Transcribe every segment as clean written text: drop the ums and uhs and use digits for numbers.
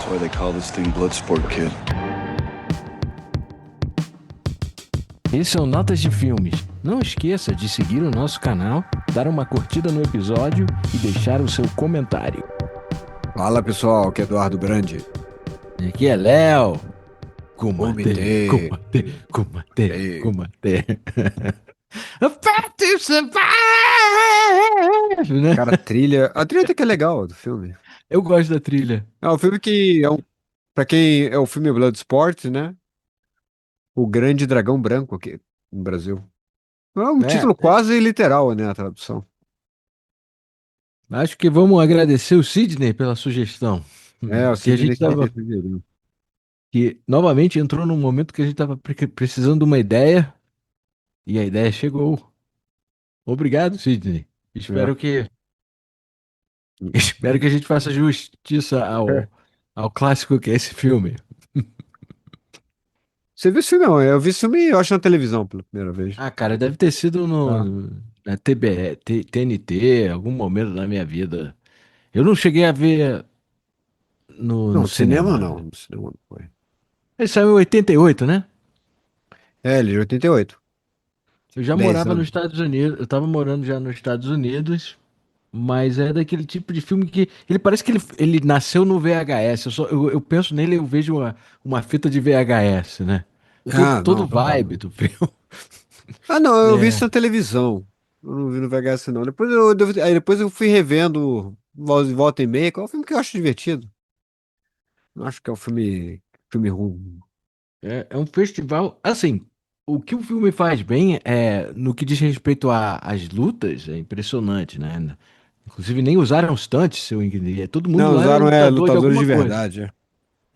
why they call this thing Bloodsport, kid. Esse é o Notas de Filmes. Não esqueça de seguir o nosso canal, dar uma curtida no episódio e deixar o seu comentário. Fala pessoal, aqui é Eduardo Brandi. Aqui é Léo. Comitê. Comatê. A Path to Survive, né? Cara, a trilha até que é legal do filme. Eu gosto da trilha. É um filme que pra quem é o filme Bloodsport, né? O Grande Dragão Branco aqui no Brasil. É um É, título quase literal, né, a tradução. acho que vamos agradecer o Sidney pela sugestão. É, o Que a Sidney gente tava, sugeriu. que novamente entrou num momento que a gente tava precisando de uma ideia e a ideia chegou. Obrigado, Sidney. É. Espero que a gente faça justiça ao clássico que é esse filme. Você viu esse filme? Não, eu vi esse filme, eu acho, na televisão pela primeira vez. Ah, cara, deve ter sido Ah. na TNT, algum momento da minha vida. Eu não cheguei a ver no Não, cinema cinema. não. No cinema não foi. Ele saiu em 88, né? É, ele é de 88. Eu já 10 morava nos anos. Estados Unidos, eu tava morando já nos Estados Unidos, mas é daquele tipo de filme que ele parece que ele nasceu no VHS. Eu penso nele, eu vejo uma fita de VHS, né? Ah, Todo não, total. vibe do filme. Ah, não, eu vi isso É, na televisão. Eu não vi no VHS, não. Aí depois eu fui revendo volta e meia, qual é um filme que eu acho divertido. Não acho que é um filme ruim. é um festival. Assim, o que o filme faz bem é no que diz respeito às lutas, é impressionante, né? Inclusive, nem usaram stunts, se eu entendi. Todo mundo Não, lá era usaram lutador de lutadores alguma de coisa. verdade.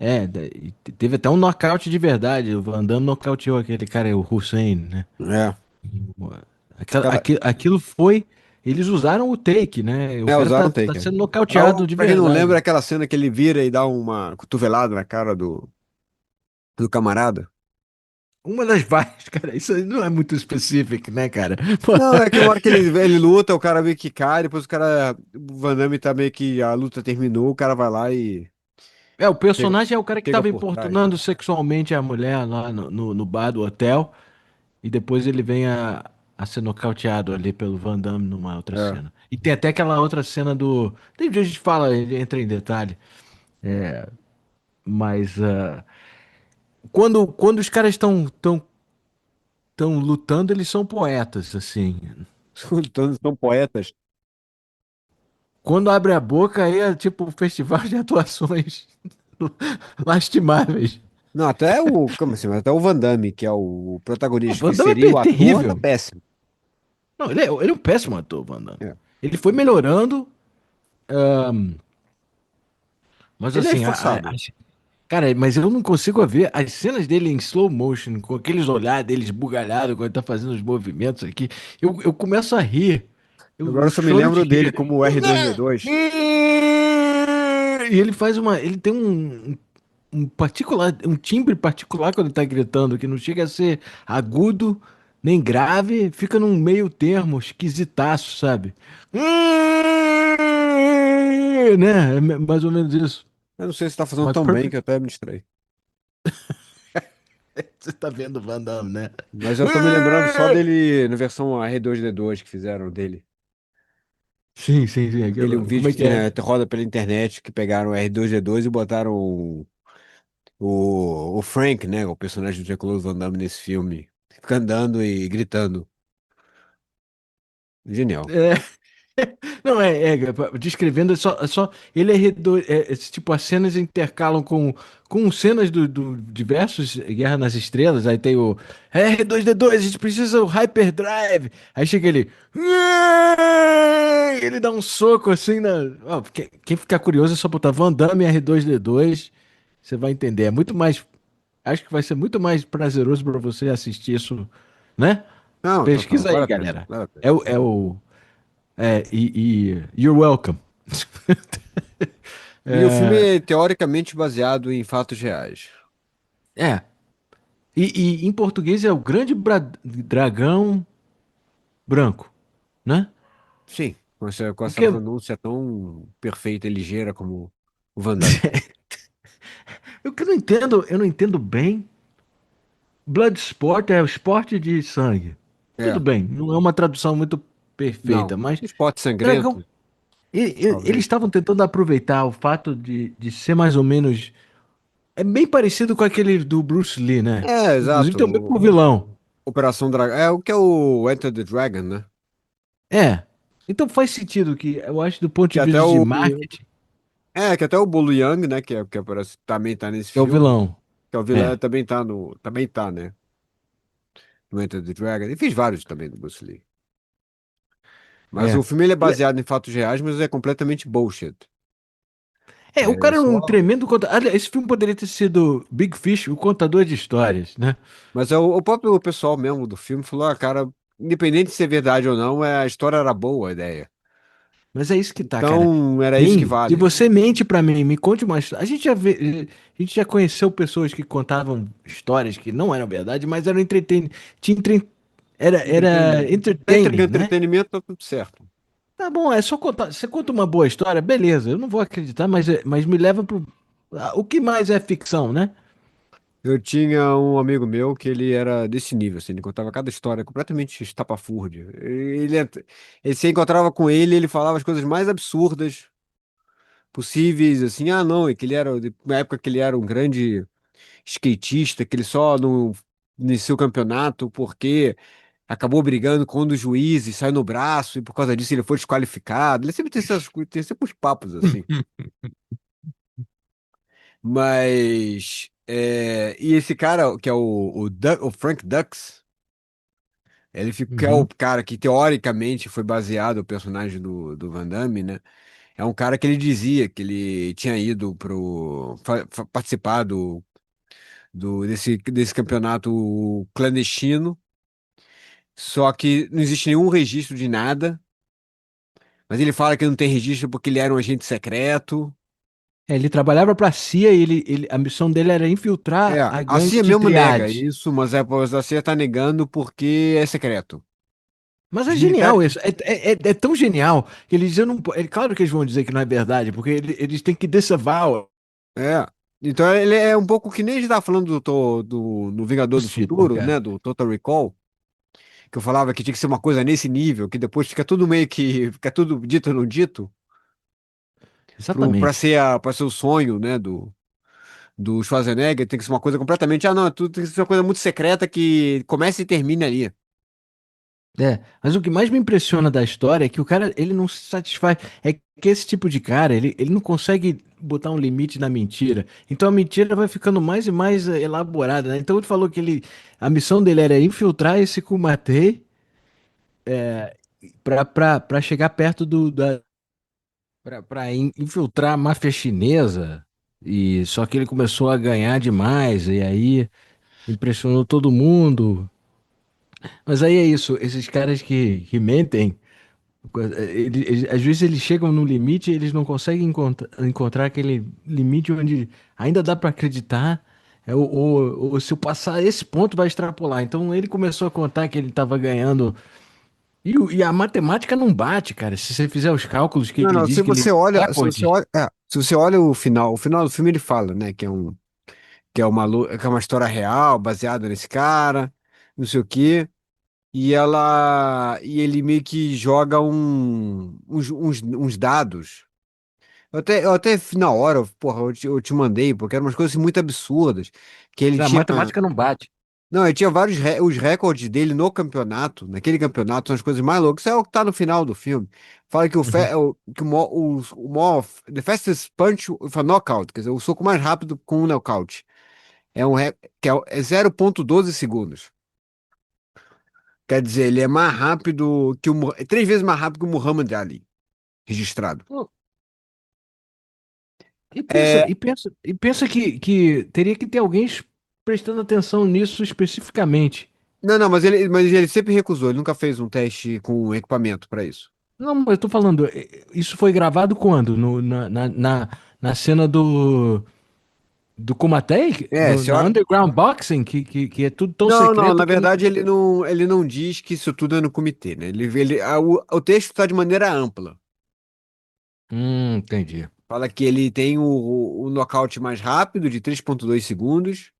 E teve até um nocaute de verdade. O Van Damme nocauteou aquele cara, o Hussein, né? É. Cara, Aquilo foi. Eles usaram o take, né? O cara usaram tá, o tá Taken. sendo nocauteado de Pra quem não lembra, é verdade. aquela cena que ele vira e dá uma cotovelada na cara do camarada. Uma das várias, cara, isso aí não é muito específico, né, cara? Pô, Não, é que uma hora que ele luta, o cara meio que cai, depois o Van Damme tá meio que a luta terminou, o cara vai lá e o pega, personagem é o cara que pega tava por trás. importunando sexualmente a mulher lá no bar do hotel. E depois ele vem a ser nocauteado ali pelo Van Damme numa outra É. cena. E tem até aquela outra cena do. Tem dia a gente fala, ele entra em detalhe. Mas quando os caras tão lutando, eles são poetas, assim. Todos são poetas. Quando abre a boca, aí é tipo um festival de atuações lastimáveis. Não, como assim? Até o Van Damme, que é o O protagonista, Van que Damme seria é o ator, tá terrível. péssimo. Não, ele é um péssimo ator, Van Damme. É. Ele foi melhorando, mas Ele é assim, esforçado. cara, mas eu não consigo ver as cenas dele em slow motion, com aqueles olhares dele esbugalhados quando ele tá fazendo os movimentos aqui. Eu começo a rir. Agora Eu eu só me choro de lembro dele rir. como o R2D2. E ele faz uma. Ele tem um particular, um timbre particular quando ele tá gritando, que não chega a ser agudo nem grave, fica num meio termo, esquisitaço, sabe? Né? É mais ou menos isso. Eu não sei se tá fazendo Mas tão bem que perfect. eu até me distraí. Você tá vendo o Van Damme, né? Mas eu tô me lembrando só dele na versão R2D2 que fizeram dele. Sim, sim, sim. Um Como vídeo é que que é? roda pela internet que pegaram o R2D2 e botaram o Frank, né? O personagem do Jean-Claude Van Damme nesse filme. Fica andando e gritando. Genial. É, não, descrevendo, ele tipo, as cenas intercalam com cenas do diversos Guerra nas Estrelas, aí tem o R2D2, a gente precisa o Hyperdrive, aí chega ele, ele dá um soco assim ó, quem ficar curioso é só botar Van Damme R2D2, você vai entender, acho que vai ser muito mais prazeroso para você assistir isso, né? Não, total, Pesquisa vale aí, a pena, galera. vale a pena. E You're welcome. E o filme É, é teoricamente baseado em fatos reais. é. E em português é o Grande Dragão Branco, né? Sim, com essa Porque pronúncia tão perfeita e ligeira como o Van Damme. que eu não entendo bem. Bloodsport é o esporte de sangue. Tudo É, bem, não é uma tradução muito perfeita, não. mas Esporte dragão. sangrento, Eles talvez. estavam tentando aproveitar o fato de ser mais ou menos. É bem parecido com aquele do Bruce Lee, né? É, Inclusive exato. tem o mesmo vilão. Operação Dragão. É o que é o Enter the Dragon, né? É. Então faz sentido que eu acho do ponto Que de até vista de o. marketing, Que até o Bolo Yang, né? Que parece, também tá nesse que é o filme. vilão. Que é o vilão, É. também tá no. Também tá, né? No Enter the Dragon. E fez vários também do Bruce Lee. Mas É. o filme ele é Ele- baseado em fatos reais, mas é completamente bullshit. o É cara é um só. tremendo contador. Aliás, esse filme poderia ter sido Big Fish, o contador de histórias, né? Mas é o próprio pessoal mesmo do filme falou, cara, independente de ser verdade ou não, a história era boa, a ideia. Mas é isso que tá, cara. Então, era isso que Mim, se vale. você mente pra mim, me conte uma história. A gente já conheceu pessoas que contavam histórias que não eram verdade, mas eram te entre- era Entretenimento. entertaining, né? Entretenimento tá tudo certo. Tá bom, é só contar. Você conta uma boa história, beleza, eu não vou acreditar, mas me leva pro. O que mais é ficção, né? Eu tinha um amigo meu que ele era desse nível, assim, ele contava cada história completamente estapafúrdia. Você encontrava com ele, ele falava as coisas mais absurdas possíveis, assim, não, é que ele era, na época que ele era um grande skatista, que ele só não iniciou o campeonato porque acabou brigando com um dos juízes, saiu no braço, e por causa disso ele foi desqualificado. Ele sempre tem tem sempre uns papos assim. Mas. E esse cara, que é o Frank Dux, que é o Uhum. cara que teoricamente foi baseado no personagem do Van Damme, né? É um cara que ele dizia que ele tinha ido participar desse campeonato clandestino, só que não existe nenhum registro de nada. Mas ele fala que não tem registro porque ele era um agente secreto. Ele trabalhava pra CIA e a missão dele era infiltrar a A gangue CIA de mesmo nega triade. isso, mas a CIA tá negando porque é secreto. Mas é Os militares. genial isso. É tão genial que eles dizem, não, claro que eles vão dizer que não é verdade, porque eles têm que disavow É. Então ele é um pouco que nem a gente tava falando no Vingador do bullshit, Futuro, né? cara. Do Total Recall, que eu falava que tinha que ser uma coisa nesse nível, que depois fica tudo meio que. Fica tudo dito ou não dito, pra Exatamente. pra ser o sonho, né? Do Schwarzenegger, tem que ser uma coisa completamente. Não, tudo tem que ser uma coisa muito secreta que começa e termina ali. Mas o que mais me impressiona da história é que o cara, ele não se satisfaz. É que esse tipo de cara, ele não consegue botar um limite na mentira. Então a mentira vai ficando mais e mais elaborada, né? Então ele falou que a missão dele era infiltrar esse Kumatei pra chegar perto pra infiltrar a máfia chinesa. E só que ele começou a ganhar demais, e aí impressionou todo mundo. Mas aí é isso, esses caras que mentem. Às vezes eles chegam no limite e eles não conseguem encontrar aquele limite onde ainda dá para acreditar, ou se eu passar esse ponto vai extrapolar. Então ele começou a contar que ele estava ganhando. E a matemática não bate, cara. Se você fizer os cálculos que Não, ele não, diz que ele recordes. se você olha o final do filme ele fala, né, que é uma história real, baseada nesse cara, não sei o quê, e ele meio que joga uns dados. Eu até na hora, porra, eu te mandei, porque eram umas coisas assim muito absurdas, que ele A tinha. matemática não bate. Não, ele tinha os recordes dele no campeonato, naquele campeonato, são as coisas mais loucas. Isso é o que tá no final do filme. Fala que Uhum. the fastest punch with a knockout, quer dizer, o soco mais rápido com um knockout. É 0,12 segundos. Quer dizer, ele é mais rápido é 3 vezes mais rápido que o Muhammad Ali, registrado. É, E pensa que teria que ter alguém prestando atenção nisso especificamente. não, não, mas ele sempre recusou, ele nunca fez um teste com equipamento para isso. Não, mas eu tô falando, isso foi gravado quando? Na cena do Kumatei? É, se Na Underground Boxing, que é tudo tão Não, não, secreto na que não verdade tem. ele não diz que isso tudo é no comitê, né? O texto está de maneira ampla. Entendi. Fala que ele tem o nocaute mais rápido, de 3,2 segundos.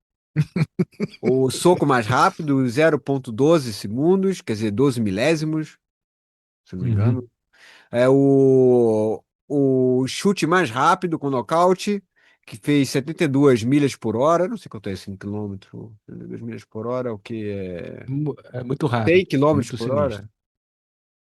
O soco mais rápido, 0,12 segundos, quer dizer, 12 milésimos, se não me Uhum. engano. É o chute mais rápido com nocaute, que fez 72 milhas por hora. Não sei quanto é isso em quilômetro. 72 milhas por hora, o que é? É muito 100 rápido, quilômetros muito por sinistro. hora?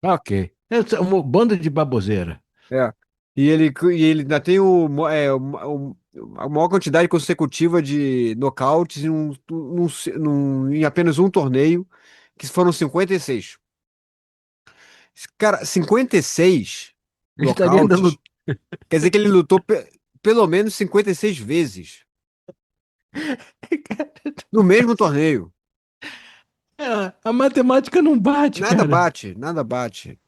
Ok. É uma banda de baboseira. É. E ele ainda tem a maior quantidade consecutiva de nocautes em apenas um torneio, que foram 56. Cara, 56 Ele estaria nocautes dando. quer dizer que ele lutou pelo menos 56 vezes no mesmo torneio. A matemática não bate, Nada cara. bate, nada bate.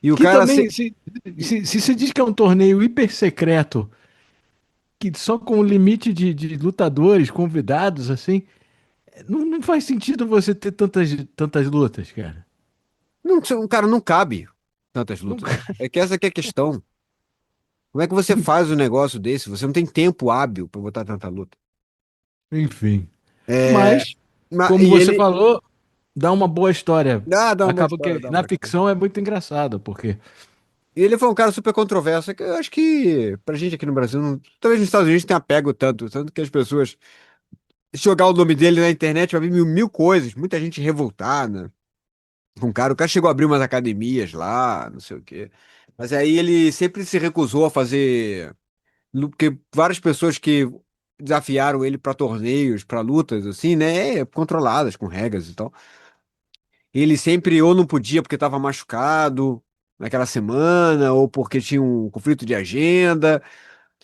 E o Que cara também, se você diz que é um torneio hiper secreto, que só com o limite de lutadores convidados, assim, não faz sentido você ter tantas lutas, cara. não, um cara não cabe tantas lutas. Nunca. É que essa que é a questão. Como é que você faz um negócio desse? Você não tem tempo hábil para botar tanta luta. Enfim. É, Mas, como e você ele falou, dá uma boa história. dá uma boa Acaba história, que dá uma na boa história. ficção é muito engraçado, porque. E ele foi um cara super controverso, que eu acho que pra gente aqui no Brasil, talvez nos Estados Unidos tenha pego tanto que as pessoas jogar o nome dele na internet vai vir mil coisas, muita gente revoltada com o cara chegou a abrir umas academias lá, não sei o quê. Mas aí ele sempre se recusou a fazer, porque várias pessoas que desafiaram ele para torneios, para lutas assim, né, controladas com regras e tal. Ele sempre ou não podia porque estava machucado naquela semana, ou porque tinha um conflito de agenda,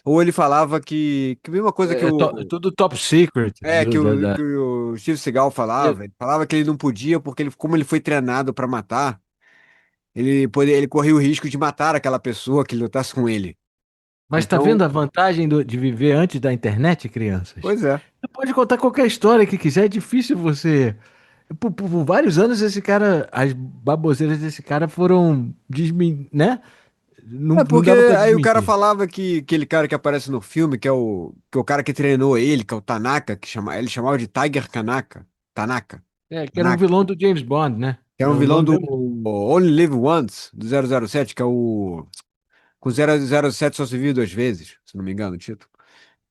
ou ele falava que a mesma coisa que É tudo top secret. que o Steve Seagal falava, ele falava que ele não podia porque como ele foi treinado para matar, ele corria o risco de matar aquela pessoa que lutasse com ele. Mas tá Então, vendo a vantagem de viver antes da internet, crianças? pois é. Você pode contar qualquer história que quiser, é difícil você. Por vários anos, esse cara, as baboseiras desse cara foram né? Não, É não porque dava pra aí o cara desmentir. falava que aquele cara que aparece no filme, que é o cara que treinou ele, que é o Tanaka, ele chamava de Tiger Kanaka. Tanaka. É, que era um Tanaka. vilão do James Bond, né? Que era É um o vilão nome do mesmo. Only Live Once, do 007, que é o. Com 007 só se vive duas vezes, se não me engano, o título.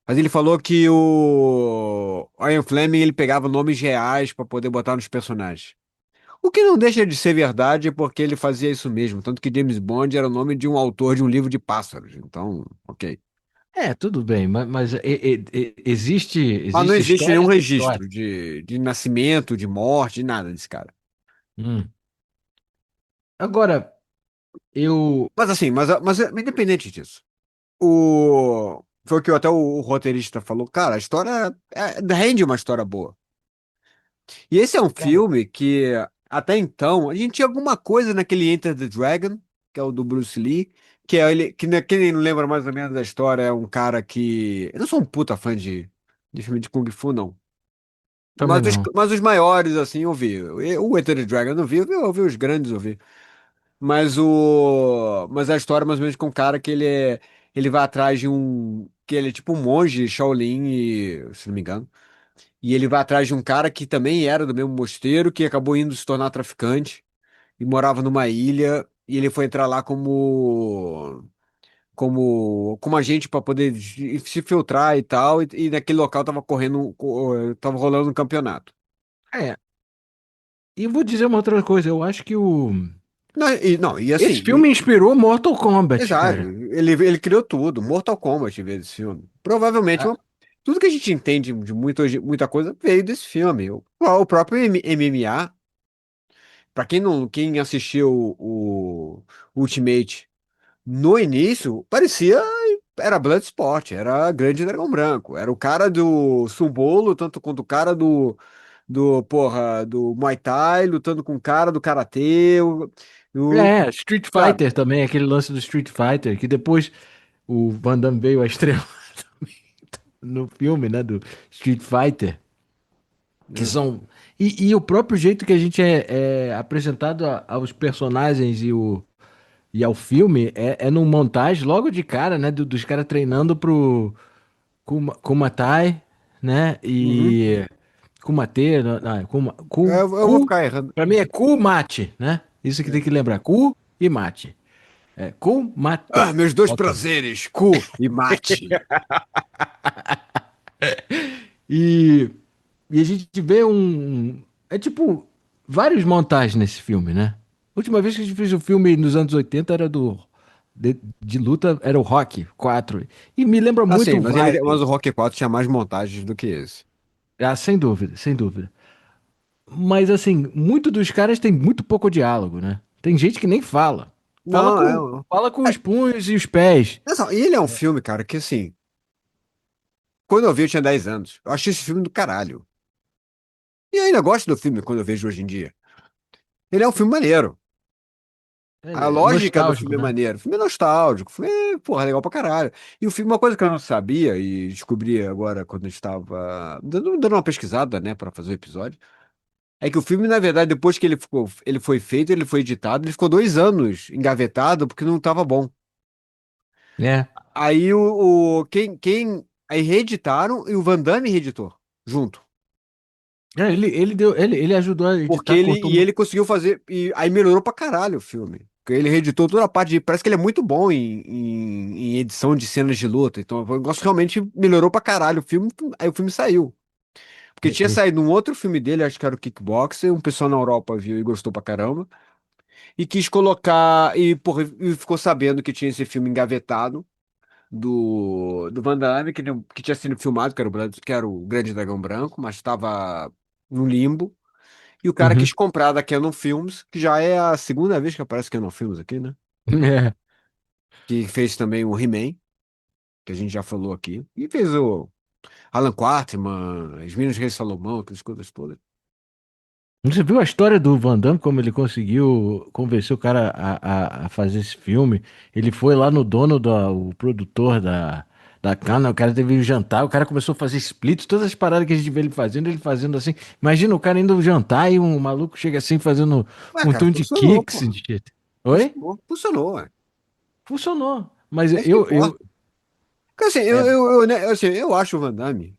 Mas ele falou que o Ian Fleming ele pegava nomes reais pra poder botar nos personagens. O que não deixa de ser verdade porque ele fazia isso mesmo. Tanto que James Bond era o nome de um autor de um livro de pássaros. Então, ok. É, tudo bem, mas existe, Mas não existe existe nenhum histórias e histórias. registro de nascimento, de morte, de nada desse cara. Hum. Agora, eu. Mas assim, mas independente disso, foi o que até o roteirista falou. Cara, a história rende uma história boa. E esse é um Cara, filme que, até então, a gente tinha alguma coisa naquele Enter the Dragon, que é o do Bruce Lee, que é ele, quem não lembra mais ou menos da história, é um cara que. Eu não sou um puta fã de filme de Kung Fu, não. também Mas os, não. mas os maiores, assim, eu vi. O Enter the Dragon eu não vi, eu vi os grandes, eu vi. Mas a história, mais ou menos, com um cara que ele vai atrás de um. Que ele é tipo um monge Shaolin, se não me engano. E ele vai atrás de um cara que também era do mesmo mosteiro, que acabou indo se tornar traficante e morava numa ilha. E ele foi entrar lá como agente para poder se filtrar e tal. E naquele local tava rolando um campeonato. É, e vou dizer uma outra coisa, eu acho que Não, e esse assim, filme inspirou Mortal Kombat, exato, cara. ele criou tudo. Mortal Kombat veio desse filme. Provavelmente, Ah, tudo que a gente entende de muita coisa veio desse filme. O próprio MMA. Pra quem assistiu o Ultimate no início, era Bloodsport, era Grande Dragão Branco, era o cara do Sumbolo, tanto quanto o cara do Muay Thai, lutando com o cara do Karatê, Street sabe? Fighter também, aquele lance do Street Fighter, que depois o Van Damme veio a estrela no filme, né, do Street Fighter, que Né? são... E o próprio jeito que a gente é apresentado aos personagens e E ao filme é num montagem logo de cara, né? Dos caras treinando pro Kumatai, né? Uhum. E Kumate, não, Eu vou ficar errando. pra mim é Kumate, né? Isso que tem que lembrar. Ku e mate. É Ah, Kumate. meus dois Faltou. prazeres, cu e mate. E, e a gente vê é tipo vários montagens nesse filme, né? A última vez que a gente fez um filme nos anos 80 era de luta, era o Rock 4. E me lembra Assim, muito o mas vibe. o Rock 4 tinha mais montagens do que esse. Ah, sem dúvida, sem dúvida. Mas assim, muito dos caras tem muito pouco diálogo, né? Tem gente que nem fala. Não, Fala com os punhos e os pés. e ele é um filme, cara, que assim, quando eu vi eu tinha 10 anos. Eu achei esse filme do caralho. E eu ainda gosto do filme quando eu vejo hoje em dia. Ele é um filme maneiro. A É lógica do nostálgico, filme é né? maneiro. O filme é nostálgico. O filme é, porra, legal pra caralho. E o filme, uma coisa que eu não sabia e descobri agora quando eu estava dando uma pesquisada, né, pra fazer o episódio, é que o filme, na verdade, depois que ele foi feito, ele foi editado, ele ficou 2 anos engavetado porque não estava bom. É. Aí aí reeditaram e o Van Damme reeditou junto. É, ele ajudou a Porque editar, cortou ele muito. conseguiu fazer, e aí melhorou pra caralho o filme. Porque ele reeditou toda a parte parece que ele é muito bom em edição de cenas de luta. Então, o negócio realmente melhorou pra caralho o filme, aí o filme saiu. Porque tinha É, saído um outro filme dele, acho que era o Kickboxer, um pessoal na Europa viu e gostou pra caramba, e quis colocar, e, porra, e ficou sabendo que tinha esse filme engavetado do Van Damme, que tinha sido filmado, que era o Grande Dragão Branco, mas estava no limbo. E o cara uhum. quis comprar da Canon Films, que já é a segunda vez que aparece Canon Films aqui, né? É. Que fez também o He-Man, que a gente já falou aqui. E fez o Alan Quarterman, As Minas Reis Salomão, aquelas coisas todas. Você viu a história do Van Damme, como ele conseguiu convencer o cara a fazer esse filme? Ele foi lá no dono, o produtor da Canon, o cara teve um jantar, o cara começou a fazer splits, todas as paradas que a gente vê ele fazendo assim. Imagina o cara indo jantar e um maluco chega assim fazendo Ué, um cara, montão de funcionou, kicks pô. and shit. Oi? Funcionou, ué. Funcionou. Mas É isso que importa. eu, Porque assim, é, eu acho o Van Damme,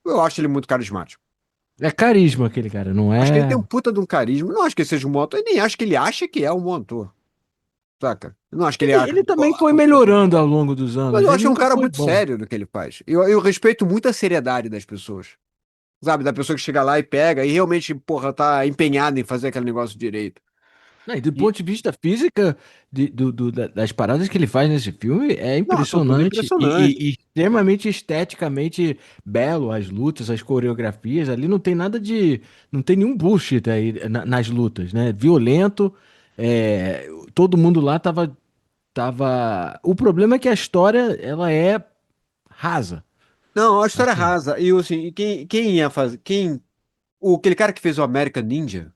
eu acho ele muito carismático. é carisma aquele cara, não Acho que ele tem é? um puta de um carisma. Não acho que ele seja um bom ator, e nem acho que ele acha que é um bom ator, saca? Eu não acho que ele acha. Ele também foi melhorando ao longo dos Mas anos. eu Ele acho um nunca cara foi muito bom. sério no que ele faz. Eu respeito muito a seriedade das pessoas. Sabe, da pessoa que chega lá e pega e realmente, porra, tá empenhada em fazer aquele negócio direito. Não, e do E, ponto de vista física das paradas que ele faz nesse filme é não, são tudo impressionante impressionante. e extremamente esteticamente belo. As lutas, as coreografias ali não tem nada de, não tem nenhum bullshit aí nas lutas, né? Violento, todo mundo lá tava. O problema é que a história ela é rasa, Não, a história é assim, rasa. E assim, quem ia fazer. Aquele cara que fez o American Ninja,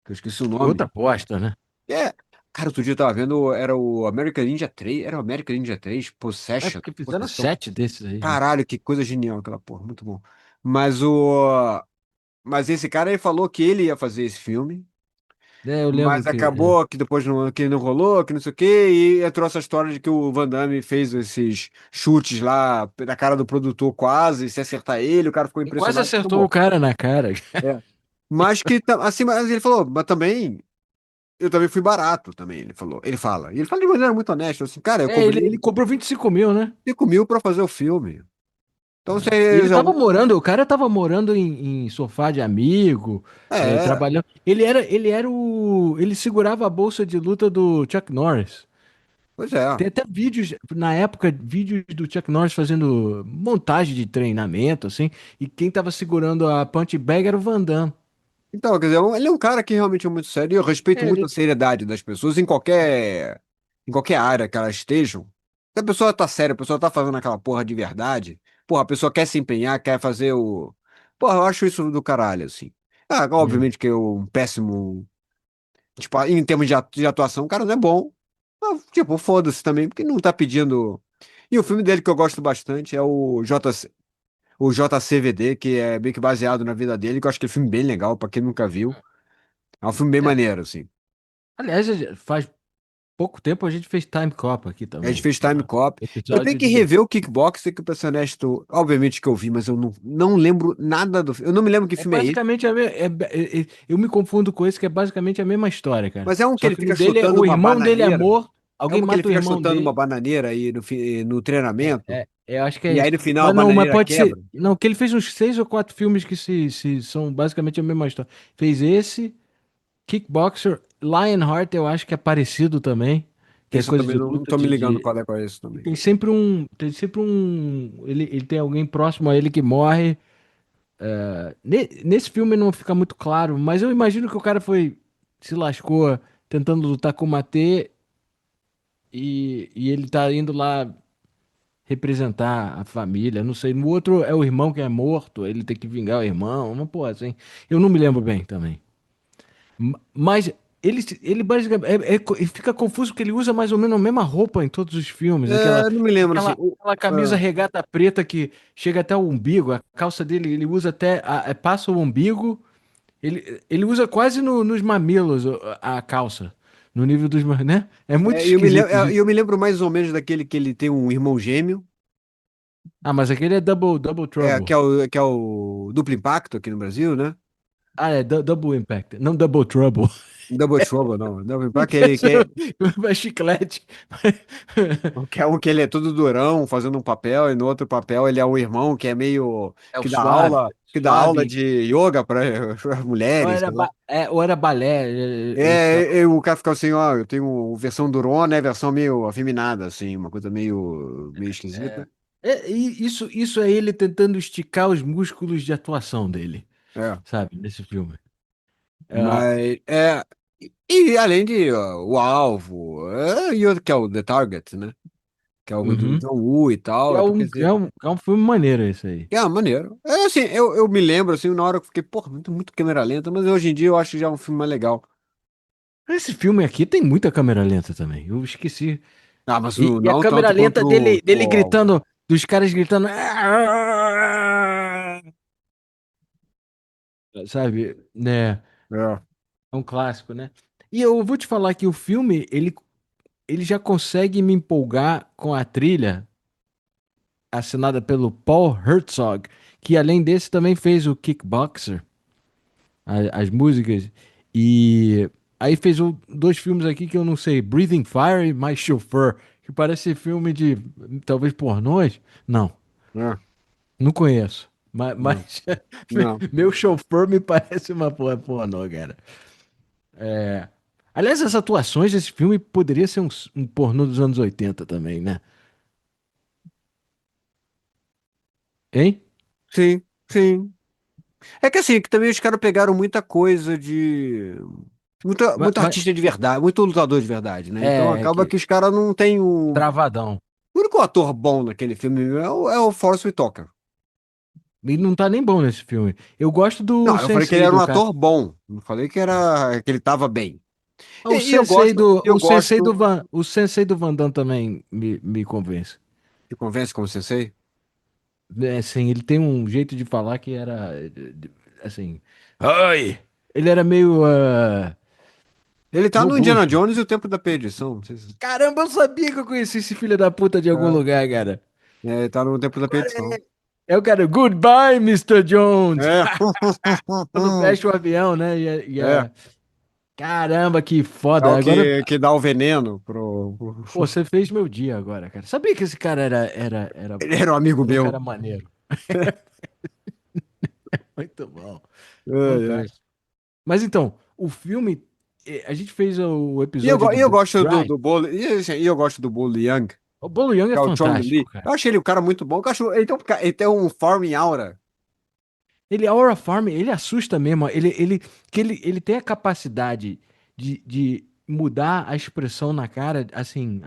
que eu esqueci o outra nome. aposta, né? É. Cara, outro dia eu tava vendo, era o American Ninja 3. Era o American Ninja 3 É Possession. porque fizeram Possessão. 7 desses aí, né? Caralho, que coisa genial aquela porra. Muito bom. Mas o. Mas esse cara, ele falou que ele ia fazer esse filme. É, eu lembro Mas que acabou que depois que não rolou, que não sei o quê, e entrou essa história de que o Van Damme fez esses chutes lá na cara do produtor quase, se acertar ele, o cara ficou e quase impressionado e acertou o filmou. cara na cara. É. Mas que, assim, mas ele falou, mas também, eu também fui barato também, ele falou. Ele fala. E ele fala de maneira muito honesta, assim, cara, eu É, cobrei ele cobrou 25 mil, né? 5 mil pra fazer o filme. Então E você ele já. tava morando, o cara tava morando em sofá de amigo, É, trabalhando. Ele segurava a bolsa de luta do Chuck Norris. pois é. Tem até vídeos, na época, vídeos do Chuck Norris fazendo montagem de treinamento, assim, e quem tava segurando a punch bag era o Van Damme. Então, quer dizer, ele é um cara que realmente é muito sério e eu respeito É, muito a ele, seriedade das pessoas em qualquer área que elas estejam. Se a pessoa tá séria, a pessoa tá fazendo aquela porra de verdade, porra, a pessoa quer se empenhar, quer fazer o. Porra, eu acho isso do caralho, assim. Ah, é. obviamente que eu um péssimo. Tipo, em termos de atuação, o cara não é bom. Mas, tipo, foda-se também, porque não tá pedindo. E o filme dele que eu gosto bastante é o JCVD, que é meio que baseado na vida dele, que eu acho que é um filme bem legal, pra quem nunca viu. É um filme bem É, maneiro, assim. aliás, faz pouco tempo a gente fez Time Cop aqui A gente também. fez Time Cop. Eu tenho Episódio que de. rever o Kickboxer, que pra ser honesto, obviamente que eu vi, mas eu não lembro nada do filme. Eu não me lembro que É filme é esse. basicamente eu me confundo com esse, que é basicamente a mesma história, cara. Mas é um que Só ele que no fica dele, chutando o uma irmão dele é bananeira. morto, É alguém uma que ele mata o fica irmão chutando uma dele. bananeira aí no treinamento. Eu acho que é E aí esse. no final a Mas não, mas bananeira pode ser. quebra. Não, que ele fez uns 6 ou 4 filmes que se são basicamente a mesma história. Fez esse, Kickboxer, Lionheart, eu acho que é parecido também, que é Esse eu coisa também de não luta tô me ligando qual é qual é esse também. ele tem alguém próximo a ele que morre. Nesse filme não fica muito claro, mas eu imagino que o cara se lascou tentando lutar com o Matê e ele tá indo lá representar a família, não sei. No outro é o irmão que é morto, ele tem que vingar o irmão, uma porra assim. Eu não me lembro bem também. Mas ele basicamente ele fica confuso porque ele usa mais ou menos a mesma roupa em todos os filmes, É, não me lembro assim. aquela camisa regata preta que chega até o umbigo, a calça dele ele usa até passa o umbigo, ele usa quase nos mamilos a calça, no nível né? É muito esquisito Eu me lembro mais ou menos daquele que ele tem um irmão gêmeo, Mas aquele é Double Trouble. que é o Duplo Impacto aqui no Brasil, né? Double Impact, não Double Trouble. Double Trouble, não. Double Impacto É chiclete. que é um que ele é todo durão, fazendo um papel, e no outro papel ele é o irmão que é meio É o suave, que dá aula suave. de yoga para as mulheres, sei lá. Ou era balé. Eles estavam. O cara fica assim, ó, eu tenho versão durona, né, versão meio afeminada, assim, uma coisa meio esquisita. E isso é ele tentando esticar os músculos de atuação dele, É, sabe, nesse filme. É, mas e além de o alvo, e outro que é o The Target, né? Que é o do uhum. John Woo e tal, quer dizer, É um filme maneiro esse aí. maneiro. É assim, eu me lembro assim, na hora que eu fiquei, porra, muito câmera lenta, mas hoje em dia eu acho que já é um filme mais legal. Esse filme aqui tem muita câmera lenta também. Eu esqueci. Ah, mas E a não câmera tanto lenta quanto dele o alvo. gritando, dos caras gritando, sabe, né? É. É um clássico, né? E eu vou te falar que o filme, ele já consegue me empolgar com a trilha assinada pelo Paul Herzog, que além desse também fez o Kickboxer, as músicas, e aí fez dois filmes aqui que eu não sei, Breathing Fire e My Chauffeur, que parece filme de talvez pornôs. Não, É, não conheço. Mas, não, mas não. meu chauffeur me parece uma porra pornô, cara. Aliás, as atuações desse filme poderia ser um pornô dos anos 80 também, né? Hein? Sim, sim. É que assim, que também os caras pegaram muita coisa de. Mas, Muito artista de verdade, muito lutador de verdade, né? Então é acaba que que os caras não têm o. travadão. O único ator bom naquele filme é o Forest Whitaker. E não tá nem bom nesse filme. Eu gosto do Não, eu falei que ele Sensei era um do cara. ator bom. Não falei que era que ele tava bem. O E eu Sensei gosto, do, eu gosto. O Sensei do Van Damme também me convence. Te convence como sensei? É, assim, ele tem um jeito de falar que era assim, ai, ele era meio Ele tá no Indiana robusto. Jones e o Tempo da Perdição. Não sei Caramba, eu sabia que eu conhecia esse filho da puta de algum lugar, cara. ele tá no Tempo da Perdição. É o cara, Goodbye, Mr. Jones. É. Quando fecha o avião, né? É. Caramba, que É foda. o Agora, que dá o veneno pô, você fez meu dia agora, cara. Sabia que esse cara Ele era um amigo era um meu. cara maneiro. Muito bom. Ai, ai. Fantástico. Mas então, o filme, a gente fez o episódio E do eu Blood gosto Drive. do Bolo. E eu gosto do Bolo Young, que O Bolo Young é é o Chong fantástico, Li. cara. Eu achei ele um cara muito bom. Ele tem um farming aura. A Aura Farm, ele assusta mesmo. Ele tem a capacidade de mudar a expressão na cara, assim,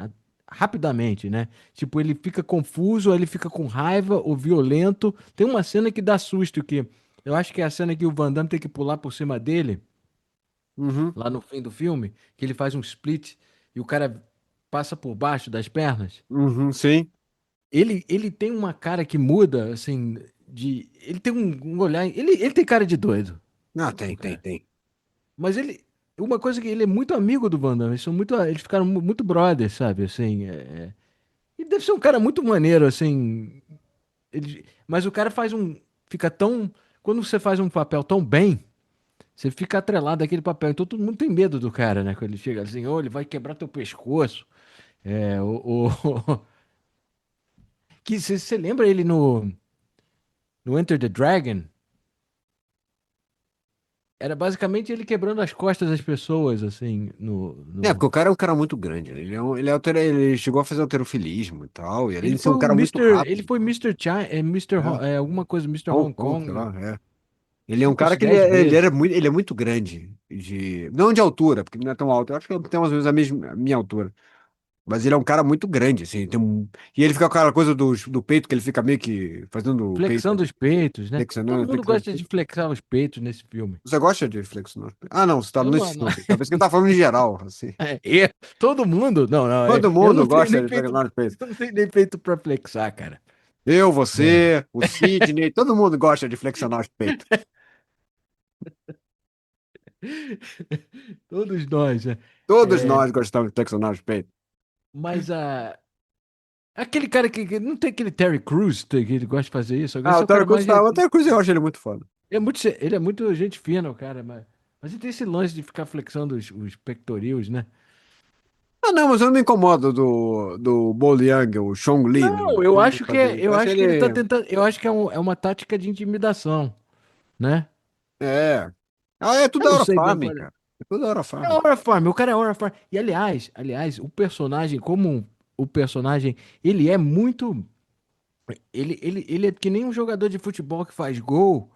rapidamente, né? Tipo, ele fica confuso, aí ele fica com raiva ou violento. Tem uma cena que dá susto, que eu acho que é a cena que o Van Damme tem que pular por cima dele, Uhum, lá no fim do filme, que ele faz um split e o cara passa por baixo das pernas. uhum, sim. Ele tem uma cara que muda, assim, ele tem um olhar. Ele tem cara de doido, Ah, o tem, tem, cara. tem. Mas ele. uma coisa que ele é muito amigo do Van Damme, eles ficaram muito brothers, sabe? Assim, e deve ser um cara muito maneiro, assim. Mas o cara fica tão, quando você faz um papel tão bem, você fica atrelado àquele papel. Então todo mundo tem medo do cara, né? Quando ele chega assim, ele vai quebrar teu pescoço. Que você lembra ele no Enter the Dragon? Era basicamente ele quebrando as costas das pessoas, assim, É, porque o cara é um cara muito grande, né? Ele chegou a fazer alterofilismo e tal, e além Ele de ser foi um o cara muito Mister, ele rápido, foi Mister China, é, Alguma coisa, Mister Hong Hong Kong, sei Kong, lá, é. Ele é um 5 cara que 10 vezes. ele é muito grande, não de altura, porque ele não é tão alto, eu acho que ele tem mais ou menos a minha altura, mas ele é um cara muito grande, assim, e ele fica com aquela coisa do peito, que ele fica meio que fazendo o peito, Flexando os peitos, né? Todo flexionando, mundo flexionando. gosta de flexar os peitos nesse filme. Você gosta de flexionar? Ah, não, você tá Eu nesse não. filme. Talvez que ele tá falando em geral, assim. Todo mundo? Não, não. Todo Eu não mundo tenho gosta nem de peito, flexionar os peitos. eu não tenho nem peito pra flexar, cara. Eu, É. você, o Sidney, todo mundo gosta de flexionar os peitos. Todos nós, né? Todos É, nós gostamos de flexionar os peitos. mas aquele cara que não tem aquele Terry Crews que ele gosta de fazer isso. Ah, Esse o é o cara Terry Crews mais. tá, o Terry Crews eu acho ele muito foda. Ele é muito gente fina, o cara, mas ele tem esse lance de ficar flexando os pectoris, né? Ah, não, mas eu não me incomodo do Bo Liang, o Chong Li, no Não, eu filme acho que fazer isso. eu Eu acho acho que ele tá ele. tentando, eu acho que é uma tática de intimidação, né? É. Ah, é tudo Eu não Aura sei bem Farm, qual é. cara. É tudo Aura É Farm. Aura Farm, o cara é Aura Farm. E aliás, o personagem, o personagem, ele é muito, ele é que nem um jogador de futebol que faz gol.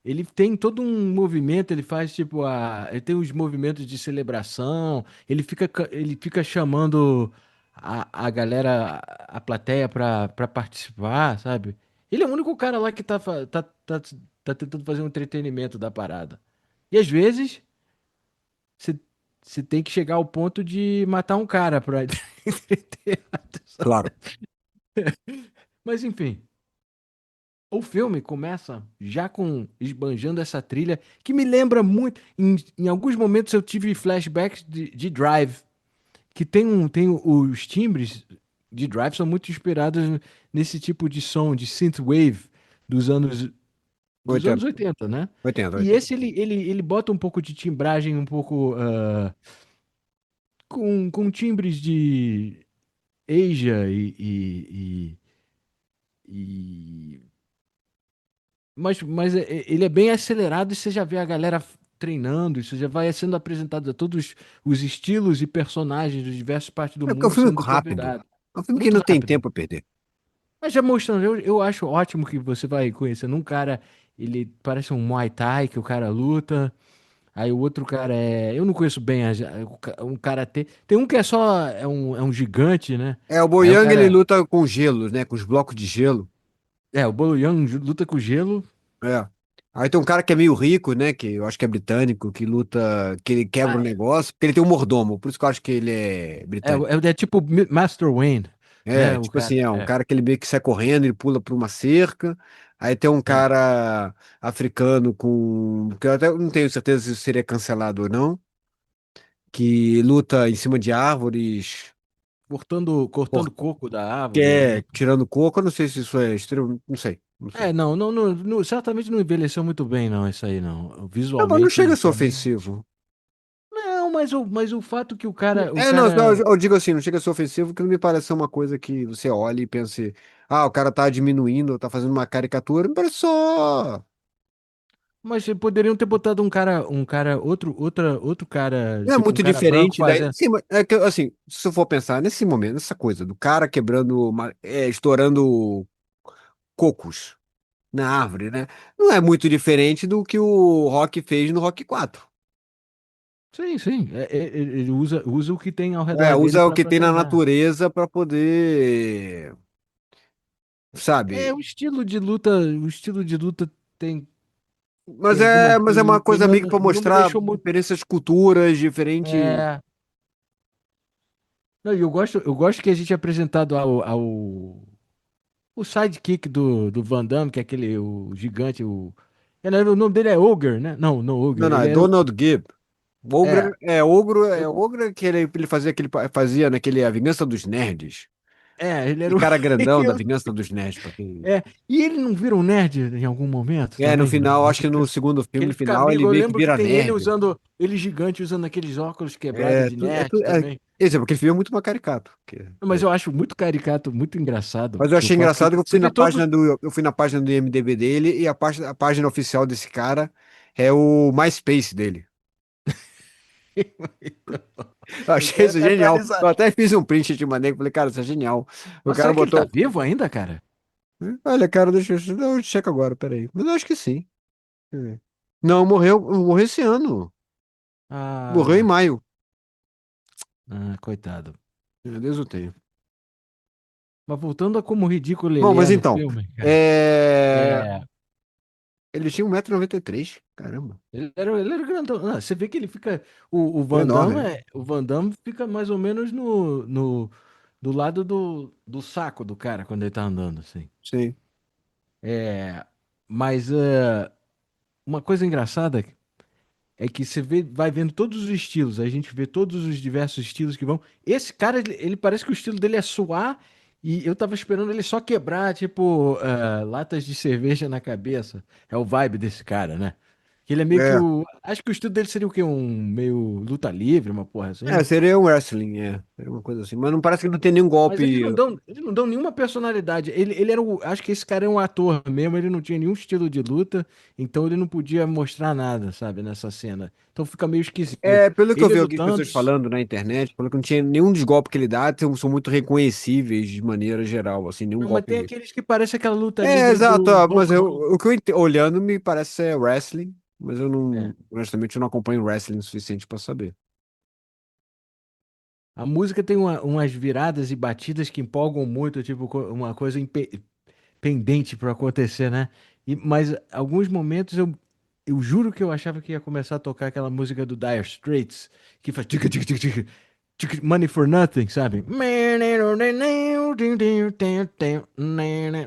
Ele tem todo um movimento, ele faz tipo ele tem os movimentos de celebração, ele fica chamando a galera, a plateia pra participar, sabe? Ele é o único cara lá que tá tentando fazer um entretenimento da parada. E às vezes você você tem que chegar ao ponto de matar um cara pra entreter. Claro. Mas enfim. O filme começa já com esbanjando essa trilha que me lembra muito. Em alguns momentos eu tive flashbacks de Drive, que os timbres de Drive são muito inspirados nesse tipo de som de synthwave dos anos dos anos 80, 80, né? 80, E 80. esse ele bota um pouco de timbragem, um pouco com timbres de Asia e ele é bem acelerado e você já vê a galera treinando, isso já vai sendo apresentado a todos os estilos e personagens de diversas partes do É porque é um mundo filme sendo rápido. convidados. É um filme que Muito não tem rápido. tempo a perder. Mas já mostrando, eu acho ótimo que você vai conhecendo um cara, ele parece um Muay Thai, que o cara luta. Aí o outro cara é. Eu não conheço bem um karatê. Tem um que é um gigante, né? É, o Bo Aí o Yang ele cara. luta com gelo, né? Com os blocos de gelo. O Bolo Yang luta com gelo. É. Aí tem um cara que é meio rico, né? Que eu acho que é britânico, que luta, que ele quebra o Ah, negócio, porque ele tem um mordomo, por isso que eu acho que ele é britânico. é tipo Master Wayne, É, né? O tipo cara. assim, é um cara que ele meio que sai correndo, ele pula por uma cerca. Aí tem um É. cara africano que eu até não tenho certeza se isso seria cancelado ou não, que luta em cima de árvores, Cortando coco da que árvore, né? é tirando coco. Eu não sei se isso é extremo, não sei, não sei. Certamente não envelheceu muito bem, não, isso aí, não. Não, mas não chega a Visualmente, ser pra mim. ofensivo. Não, mas o fato que o É, não, cara. eu digo assim, não chega a ser ofensivo, que não me parece ser uma coisa que você olha e pense, ah, o cara tá diminuindo, ou tá fazendo uma caricatura, me parece só. Mas poderiam ter botado outro cara, Não é tipo um muito cara branco diferente daí. fazendo. Sim, mas é que, assim, se eu for pensar nesse momento, nessa coisa do cara quebrando, estourando cocos na árvore, né? Não é muito diferente do que o Rock fez no Rock 4. Sim, sim. Ele usa o que tem ao É, redor dele usa o pra que tem na treinar. natureza para poder, sabe? O estilo de luta tem algumas Mas é coisas uma que coisa meio que para não me mostrar deixou muito. diferentes culturas, diferentes. É, não, e eu gosto que a gente é apresentado o sidekick do Van Damme, que é o gigante, o nome dele é Ogre, né? Não, Não, Ogre, não, ele é é o Donald Gibb. É, Ogro que ele fazia fazia naquele A Vingança dos Nerds. ele E era o. cara grandão da Vingança dos Nerds, pra quem. E ele não vira um nerd em algum momento É, no também? final, acho que no segundo Que filme, ele no fica final, ele amigo. Eu meio que lembro que vira tem ele nerd. usando, ele gigante usando aqueles óculos quebrados É, de nerd é, também. esse, porque esse filme é muito mais caricato. Mas eu acho muito caricato, muito engraçado Mas eu o achei fato que engraçado que você vê todos. eu fui na página do IMDb dele e a página oficial desse cara é o MySpace dele. Eu O achei cara isso tá genial. Eu atualizado. até fiz um print de maneira, falei, cara, isso é genial. O Mas cara será que ele tá botou, vivo ainda, cara? olha, cara, eu checo agora, peraí. Mas eu acho que sim. É. Não, morreu esse ano. Morreu em Ah, maio. coitado. Meu Deus, eu tenho. Mas voltando a como ridículo Bom, ele mas é no então, filme, cara. é... É, ele tinha 1,93 m. Caramba, ele era grandão. Não, você vê que ele fica. O ele é Van enorme, Damme, né? o Van Damme fica mais ou menos do lado do saco do cara quando ele tá andando, assim. Sim. É, mas uma coisa engraçada é que você vai vendo todos os estilos, a gente vê todos os diversos estilos que vão. Esse cara, ele parece que o estilo dele é suar, e eu tava esperando ele só quebrar, tipo, latas de cerveja na cabeça. É o vibe desse cara, né? Que ele é meio que É. o. Acho que o estilo dele seria o quê? Um meio luta livre, uma porra É, assim. seria um wrestling, é. Seria uma coisa assim. Mas não parece que não tem nenhum Mas eles golpe. não dão nenhuma personalidade. Ele era o. Acho que esse cara é um ator mesmo, ele não tinha nenhum estilo de luta, então ele não podia mostrar nada, sabe, nessa cena. Então fica meio esquisito. É, pelo que eu Ele vi algumas lutando. pessoas falando na internet, falou que não tinha nenhum dos golpes que ele dá, são muito reconhecíveis de maneira geral, assim, nenhum Não, mas tem golpe. aqueles que parecem aquela luta É, livre exato, do ó, mas Hulk Hogan. o que olhando me parece ser wrestling, mas eu É. não, honestamente, eu não acompanho wrestling o suficiente pra saber. A música tem umas viradas e batidas que empolgam muito, tipo, uma coisa pendente para acontecer, né? Mas alguns momentos eu juro que eu achava que ia começar a tocar aquela música do Dire Straits, que faz tica, tica, tica, tica, tica, Money for Nothing, sabe?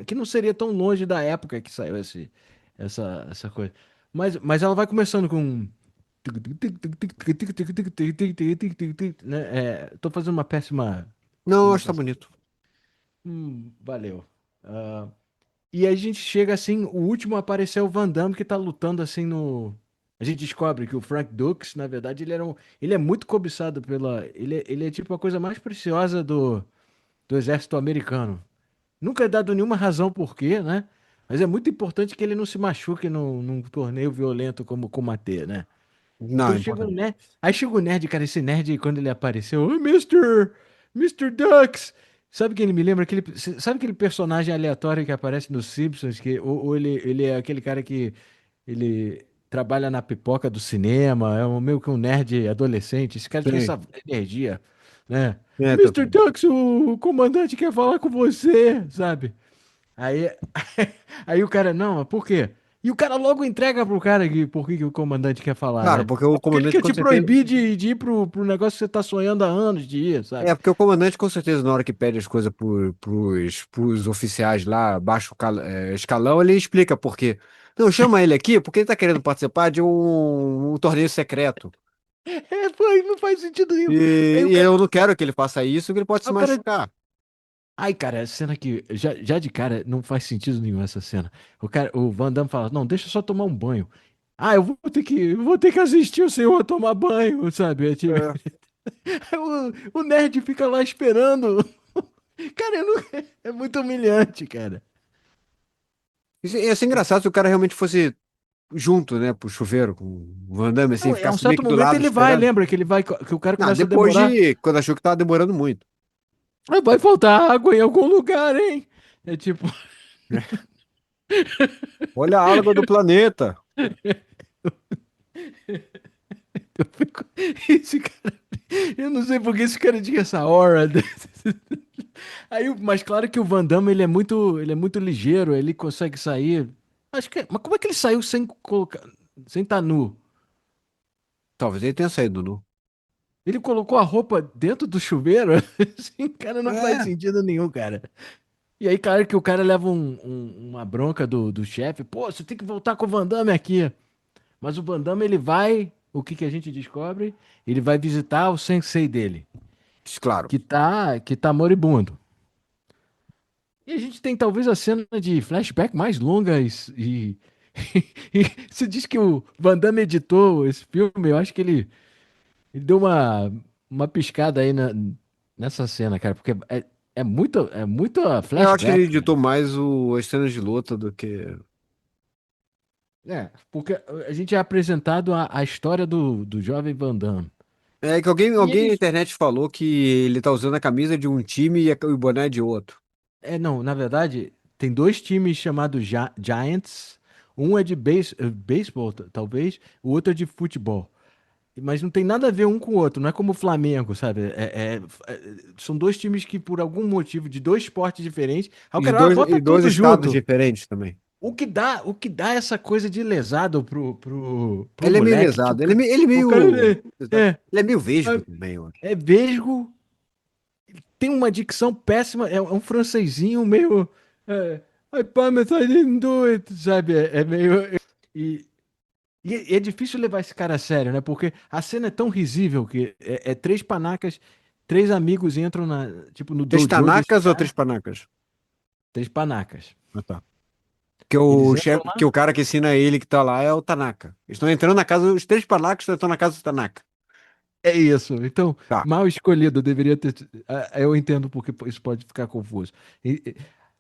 Que não seria tão longe da época que saiu essa coisa. Mas ela vai começando com. Né? Tô fazendo uma péssima Não, acho que tá imitação. bonito. Valeu. Ah, e aí a gente chega assim, o último a aparecer é o Van Damme que tá lutando assim no. A gente descobre que o Frank Dux, na verdade, ele é muito cobiçado pela. Ele é tipo a coisa mais preciosa do exército americano. Nunca é dado nenhuma razão por quê, né? Mas é muito importante que ele não se machuque num torneio violento como o Kumate, né? Não, Então é chega um importante. nerd. Aí chega o nerd, cara. Esse nerd, quando ele apareceu, "Ô, Mr. Ducks. Sabe quem ele me lembra? Sabe aquele personagem aleatório que aparece nos Simpsons? Ou ele é aquele cara que ele trabalha na pipoca do cinema, meio que um nerd adolescente. Esse cara tem Sim. essa energia, né? É, Mr. Ducks, o comandante quer falar com você, sabe? Aí, aí o cara, não, mas por quê? E o cara logo entrega pro cara por que que o comandante quer falar, Cara, né? porque o Porque ele comandante quer com te certeza. proibir de ir pro negócio que você tá sonhando há anos de ir, É, sabe? porque o comandante com certeza, na hora que pede as coisas pros oficiais lá, baixo escalão, ele explica por quê. Não, chama ele aqui porque ele tá querendo participar de um torneio secreto. Pô, não faz sentido nenhum. Aí E, o e cara, eu não quero que ele faça isso, que ele pode aí se o cara, machucar. ai, cara, a cena que já de cara não faz sentido nenhum essa cena. O Van Damme fala, não, deixa eu só tomar um banho. Ah, eu vou ter que assistir o senhor tomar banho, sabe? É. O nerd fica lá esperando. Cara, é muito humilhante, cara. Ia ser engraçado se o cara realmente fosse junto, né, pro chuveiro com o Van Damme, assim, Não, a um ficasse meio certo que do momento lado ele vai, esperando. lembra que ele vai, que o cara Ah, começa a depois demorar. quando achou que tava demorando muito. "Ah, vai faltar água em algum lugar, hein? É tipo, Olha a alga do planeta. eu fico, esse cara, eu não sei por que esse cara tinha essa aura. Aí, mas claro que o Van Damme, ele é muito ligeiro, ele consegue sair. Mas como é que ele saiu sem estar nu? Talvez ele tenha saído nu. Ele colocou a roupa dentro do chuveiro? Assim, cara, não faz É. sentido nenhum, cara. E aí, claro que o cara leva uma bronca do chefe. Pô, você tem que voltar com o Van Damme aqui. Mas o Van Damme, ele vai. o que que a gente descobre? Ele vai visitar o sensei dele, Claro. que tá moribundo. E a gente tem talvez a cena de flashback mais longa e se diz que o Van Damme editou esse filme, eu acho que ele deu uma piscada aí nessa cena, cara, porque é muito Eu acho que ele flashback, cara. editou mais as cenas de luta do que. É, porque a gente é apresentado a história do jovem Van Damme. É que alguém na E internet falou que ele tá usando a camisa de um time e o boné de outro. não, na verdade, tem dois times chamados Giants. Um é de beisebol, talvez, o outro é de futebol. Mas não tem nada a ver um com o outro, não é como o Flamengo, sabe? São dois times que, por algum motivo, de dois esportes diferentes, aí o cara, E bota dois tudo estados junto. diferentes também. O que dá essa coisa de lesado pro Ele é meio moleque, que lesado. Ele é o cara meio. é, Ele é meio vesgo é, também, eu acho. é vesgo, tem uma dicção péssima, é um francesinho meio. I promise I didn't do it, sabe? É meio. E, e é difícil levar esse cara a sério, né? Porque a cena é tão risível que é três panacas, três amigos entram tipo, no Três dojo desse tanacas ou cara, três panacas? três panacas. Ah, tá. Que Eles o entram chefe, que lá. o cara que ensina ele que tá lá é o Tanaka. Eles estão entrando na casa, os três panacas estão na casa do Tanaka. É isso. Então, Tá. mal escolhido, deveria ter. Eu entendo porque isso pode ficar confuso.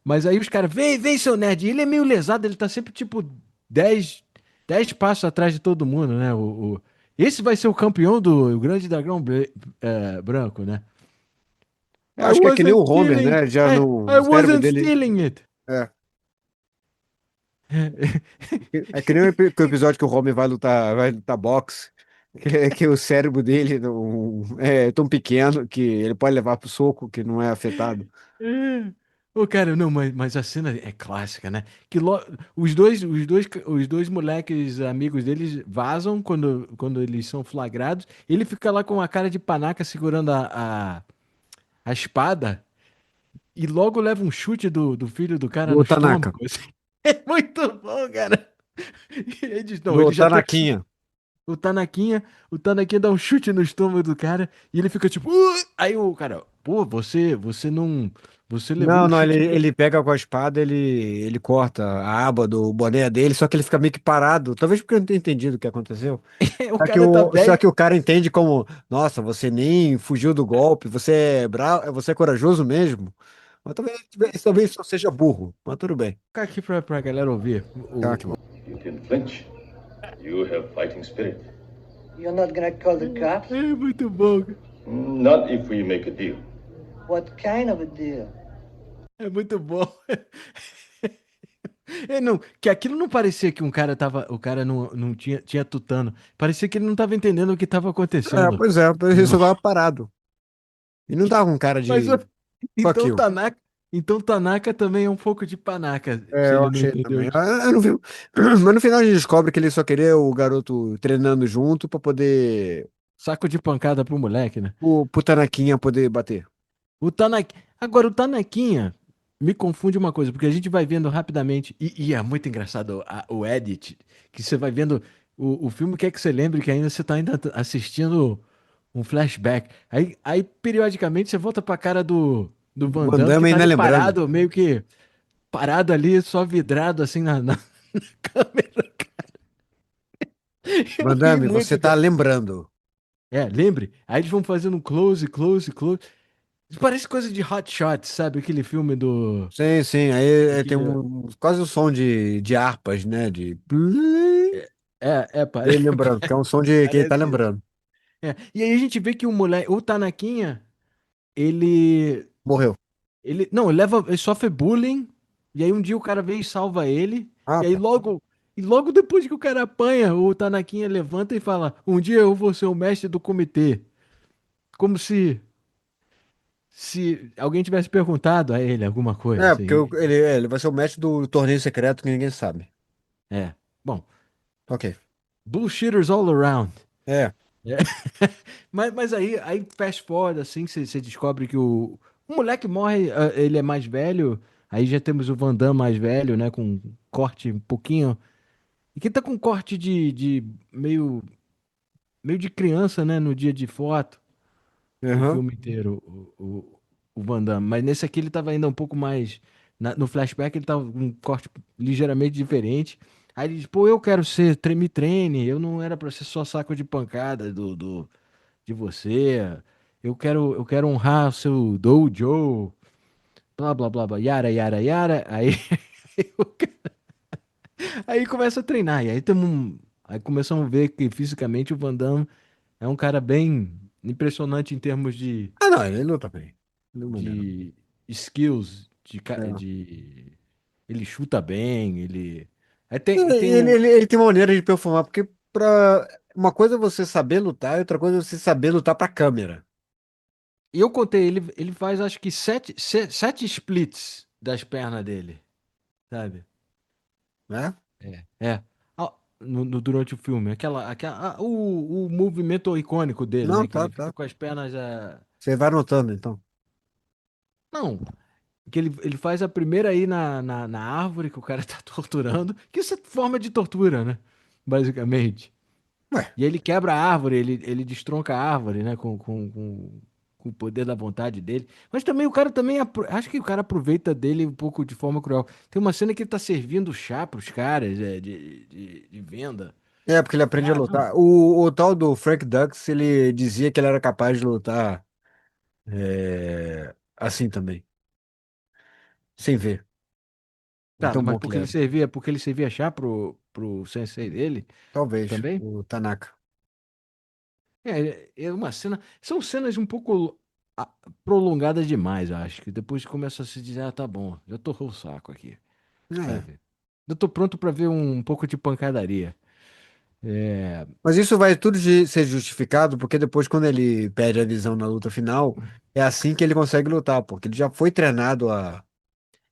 Mas aí os caras, vem, seu nerd. E ele é meio lesado, ele tá sempre tipo 10 10 passos atrás de todo mundo, né? Esse vai ser o campeão do Grande Dragão Branco, né? Eu I acho que é que nem o wasn't Homer, stealing. né? Já no I o cérebro wasn't dele. stealing it. É. É que nem o episódio que o Homer vai lutar boxe. Que o cérebro dele não, é tão pequeno que ele pode levar pro soco que não é afetado. É. Ô, cara, não, mas a cena é clássica, né? Os dois moleques amigos deles vazam quando eles são flagrados. Ele fica lá com a cara de panaca segurando a espada e logo leva um chute do filho do cara no Do Tanaka. estômago, assim. É muito bom, cara. E ele diz, não, Do ele já tem Tanaquinha. o Tanaquinha, o Tanaquinha dá um chute no estômago do cara e ele fica tipo, aí o cara, pô, você não, você levou Não, um não, ele, chute. ele pega com a espada, ele corta a aba do boné dele, só que ele fica meio que parado. Talvez porque eu não tenha entendido o que aconteceu. O Só que cara tá só velho. que o cara entende como, nossa, você nem fugiu do golpe, você é bravo, você é corajoso mesmo. Mas talvez só seja burro, mas tudo bem. Ficar aqui pra galera ouvir. Tá, que bom. You didn't flinch. You have fighting spirit. You're not gonna call the cops? É muito bom, cara. Not if we make a deal. What kind of a deal? É muito bom. Não, que aquilo não parecia que o cara não tinha tutano. Parecia que ele não tava entendendo o que tava acontecendo. Pois é, por isso agora parado. E não tava com cara Mas de fuck então you. Tanaka também é um pouco de panaca, É, se eu ele não achei entendeu também. isso. Eu não vi. Mas no final a gente descobre que ele só queria o garoto treinando junto pra poder. Saco de pancada pro moleque, né? Pro Tanaquinha poder bater. Agora, o Tanaquinha me confunde uma coisa, porque a gente vai vendo rapidamente, e é muito engraçado o edit, que você vai vendo o filme, quer que você lembre que ainda você tá ainda assistindo um flashback. Aí periodicamente, você volta pra cara do Van Damme, que Mandama tá ainda ali lembrando. parado, meio que parado ali, só vidrado assim na câmera. Eu ri Mandame, você muito, tá cara. lembrando. Lembre? Aí eles vão fazendo um close, close, close. Parece coisa de Hot Shots, sabe? Aquele filme do. Sim, sim. Aí tem Aquele, quase o som de harpas, né? De. Dele lembrando, que é um som de que ele tá parece isso. lembrando. E aí a gente vê que o moleque, o Tanaquinha, ele. Morreu. Não, ele sofre bullying. E aí um dia o cara vem e salva ele. Ah, E aí tá. logo depois que o cara apanha, o Tanaquinha levanta e fala: Um dia eu vou ser o mestre do comitê. Como se alguém tivesse perguntado a ele alguma coisa, É, porque assim. ele vai ser o mestre do torneio secreto que ninguém sabe. Bom, Ok. bullshitters all around. É. É. Mas aí fast forward, assim, você descobre que o moleque morre, ele é mais velho, aí já temos o Van Damme mais velho, né, com corte um pouquinho, e que tá com corte de meio meio de criança, né? No dia de foto, o Aham. filme inteiro, o Van Damme. Mas nesse aqui ele tava ainda um pouco mais. No flashback ele tava com um corte ligeiramente diferente. Aí ele diz, pô, eu quero ser me treine, eu não era pra ser só saco de pancada de você. Eu quero honrar o seu dojo, blá blá blá blá, yara, yara, yara. Aí, aí começa a treinar. E aí aí começamos a ver que fisicamente o Van Damme é um cara bem impressionante em termos Ah, não, ele luta bem. Não maneiro. de skills, É. ele chuta bem, ele. Aí Ele, tem ele, um. ele ele tem uma maneira de performar, porque pra... uma coisa é você saber lutar e outra coisa é você saber lutar pra câmera, E eu contei, ele faz acho que sete splits das pernas dele, sabe? né? É. Durante o filme. O movimento icônico dele, Não, né? Que tá, ele fica tá. com as pernas. Você vai anotando, então. Não, que ele faz a primeira aí na árvore que o cara tá torturando. Que isso é forma de tortura, né? Basicamente. Ué, E aí ele quebra a árvore, ele destronca a árvore, né? Com o poder da vontade dele. Mas também o cara também. Acho que o cara aproveita dele um pouco de forma cruel. Tem uma cena que ele tá servindo chá pros caras de venda. é porque ele aprende a Ah, não. lutar. O tal do Frank Dux, ele dizia que ele era capaz de lutar assim também, sem ver, de Tá, tão mas bom que ele era. porque ele servia chá pro sensei dele Talvez, também? o Tanaka. É uma cena. São cenas um pouco ah, prolongadas demais, eu acho. Que depois começa a se dizer, ah, tá bom, já torrou o saco aqui, É. sabe? Eu tô pronto pra ver um pouco de pancadaria. É, Mas isso vai tudo ser justificado, porque depois, quando ele perde a visão na luta final, é assim que ele consegue lutar, porque ele já foi treinado a.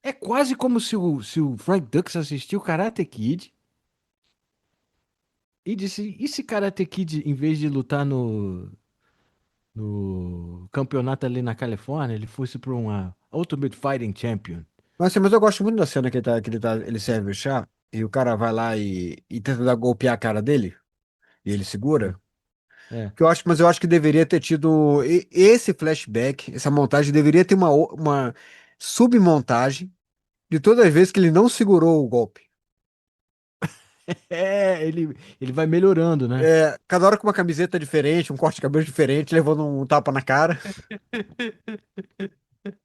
é quase como se o Frank Dux assistiu Karate Kid e disse: e se Karate Kid, em vez de lutar no campeonato ali na Califórnia, ele fosse pra uma Ultimate Fighting Champion? Mas, assim, mas eu gosto muito da cena ele serve o chá, e o cara vai lá e tenta dar golpear a cara dele, e ele É. segura. É. Mas eu acho que deveria ter tido esse flashback, essa montagem deveria ter uma submontagem de todas as vezes que ele não segurou o golpe. Ele vai melhorando, né? É, cada hora com uma camiseta diferente, um corte de cabelo diferente, levando um tapa na cara.